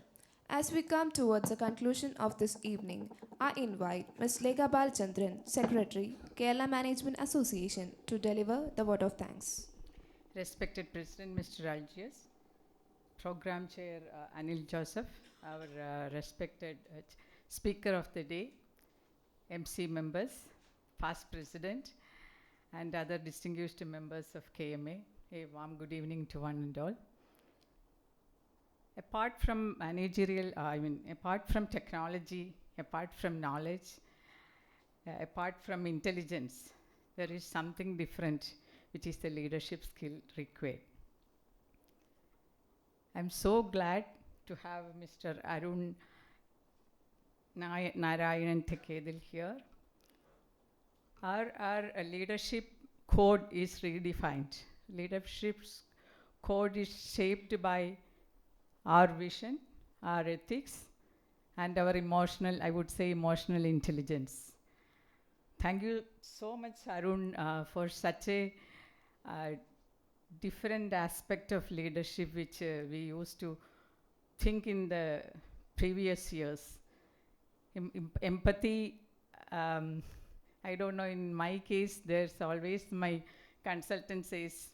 Speaker 2: As we come towards the conclusion of this evening, I invite Ms. Lekha Balchandran, Secretary, Kerala Management Association, to deliver the word of thanks.
Speaker 13: Respected President Mr. Algiers, Program Chair Anil Joseph, our respected Speaker of the Day, MC members, past President, and other distinguished members of KMA, a warm good evening to one and all. Apart from apart from technology, apart from knowledge, apart from intelligence, there is something different, which is the leadership skill required. I'm so glad to have Mr. Arun Narayan Thekkethil here. Our leadership code is redefined. Leadership code is shaped by our vision, our ethics, and our emotional, I would say, emotional intelligence. Thank you so much, Arun, for such a different aspect of leadership which we used to think in the previous years. Empathy, I don't know, in my case, there's always my consultant says,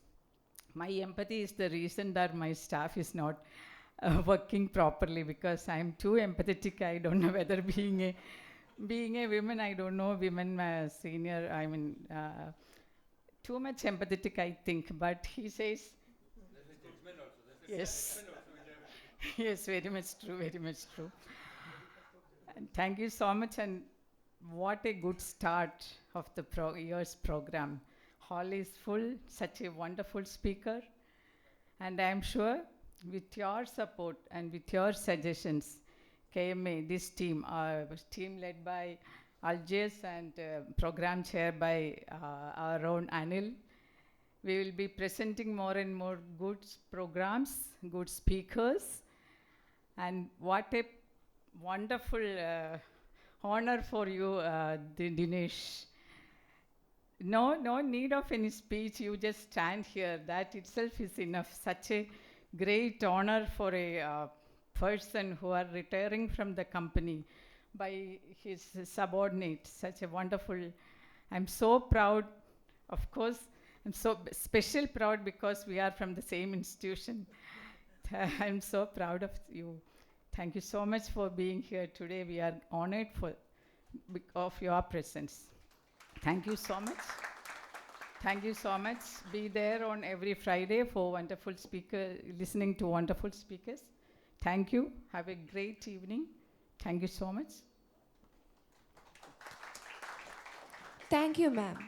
Speaker 13: my empathy is the reason that my staff is not working properly, because I'm too empathetic. I don't know whether being a woman, I don't know, women senior, too much empathetic, I think. But he says, yes, yes, very much true, very much true. And thank you so much, and what a good start of the year's program. Hall is full, such a wonderful speaker, and I'm sure with your support and with your suggestions, KMA, this team led by Algiers and program chair by our own Anil, we will be presenting more and more good programs, good speakers, and what a wonderful honor for you, Dinesh. No need of any speech, you just stand here. That itself is enough. Such a great honor for a person who are retiring from the company by his subordinate. Such a wonderful, I'm so proud. Of course, I'm so special proud because we are from the same institution. I'm so proud of you. Thank you so much for being here today. We are honored of your presence. Thank you so much. Thank you so much. Be there on every Friday for wonderful listening to wonderful speakers. Thank you. Have a great evening. Thank you so much.
Speaker 2: Thank you, ma'am.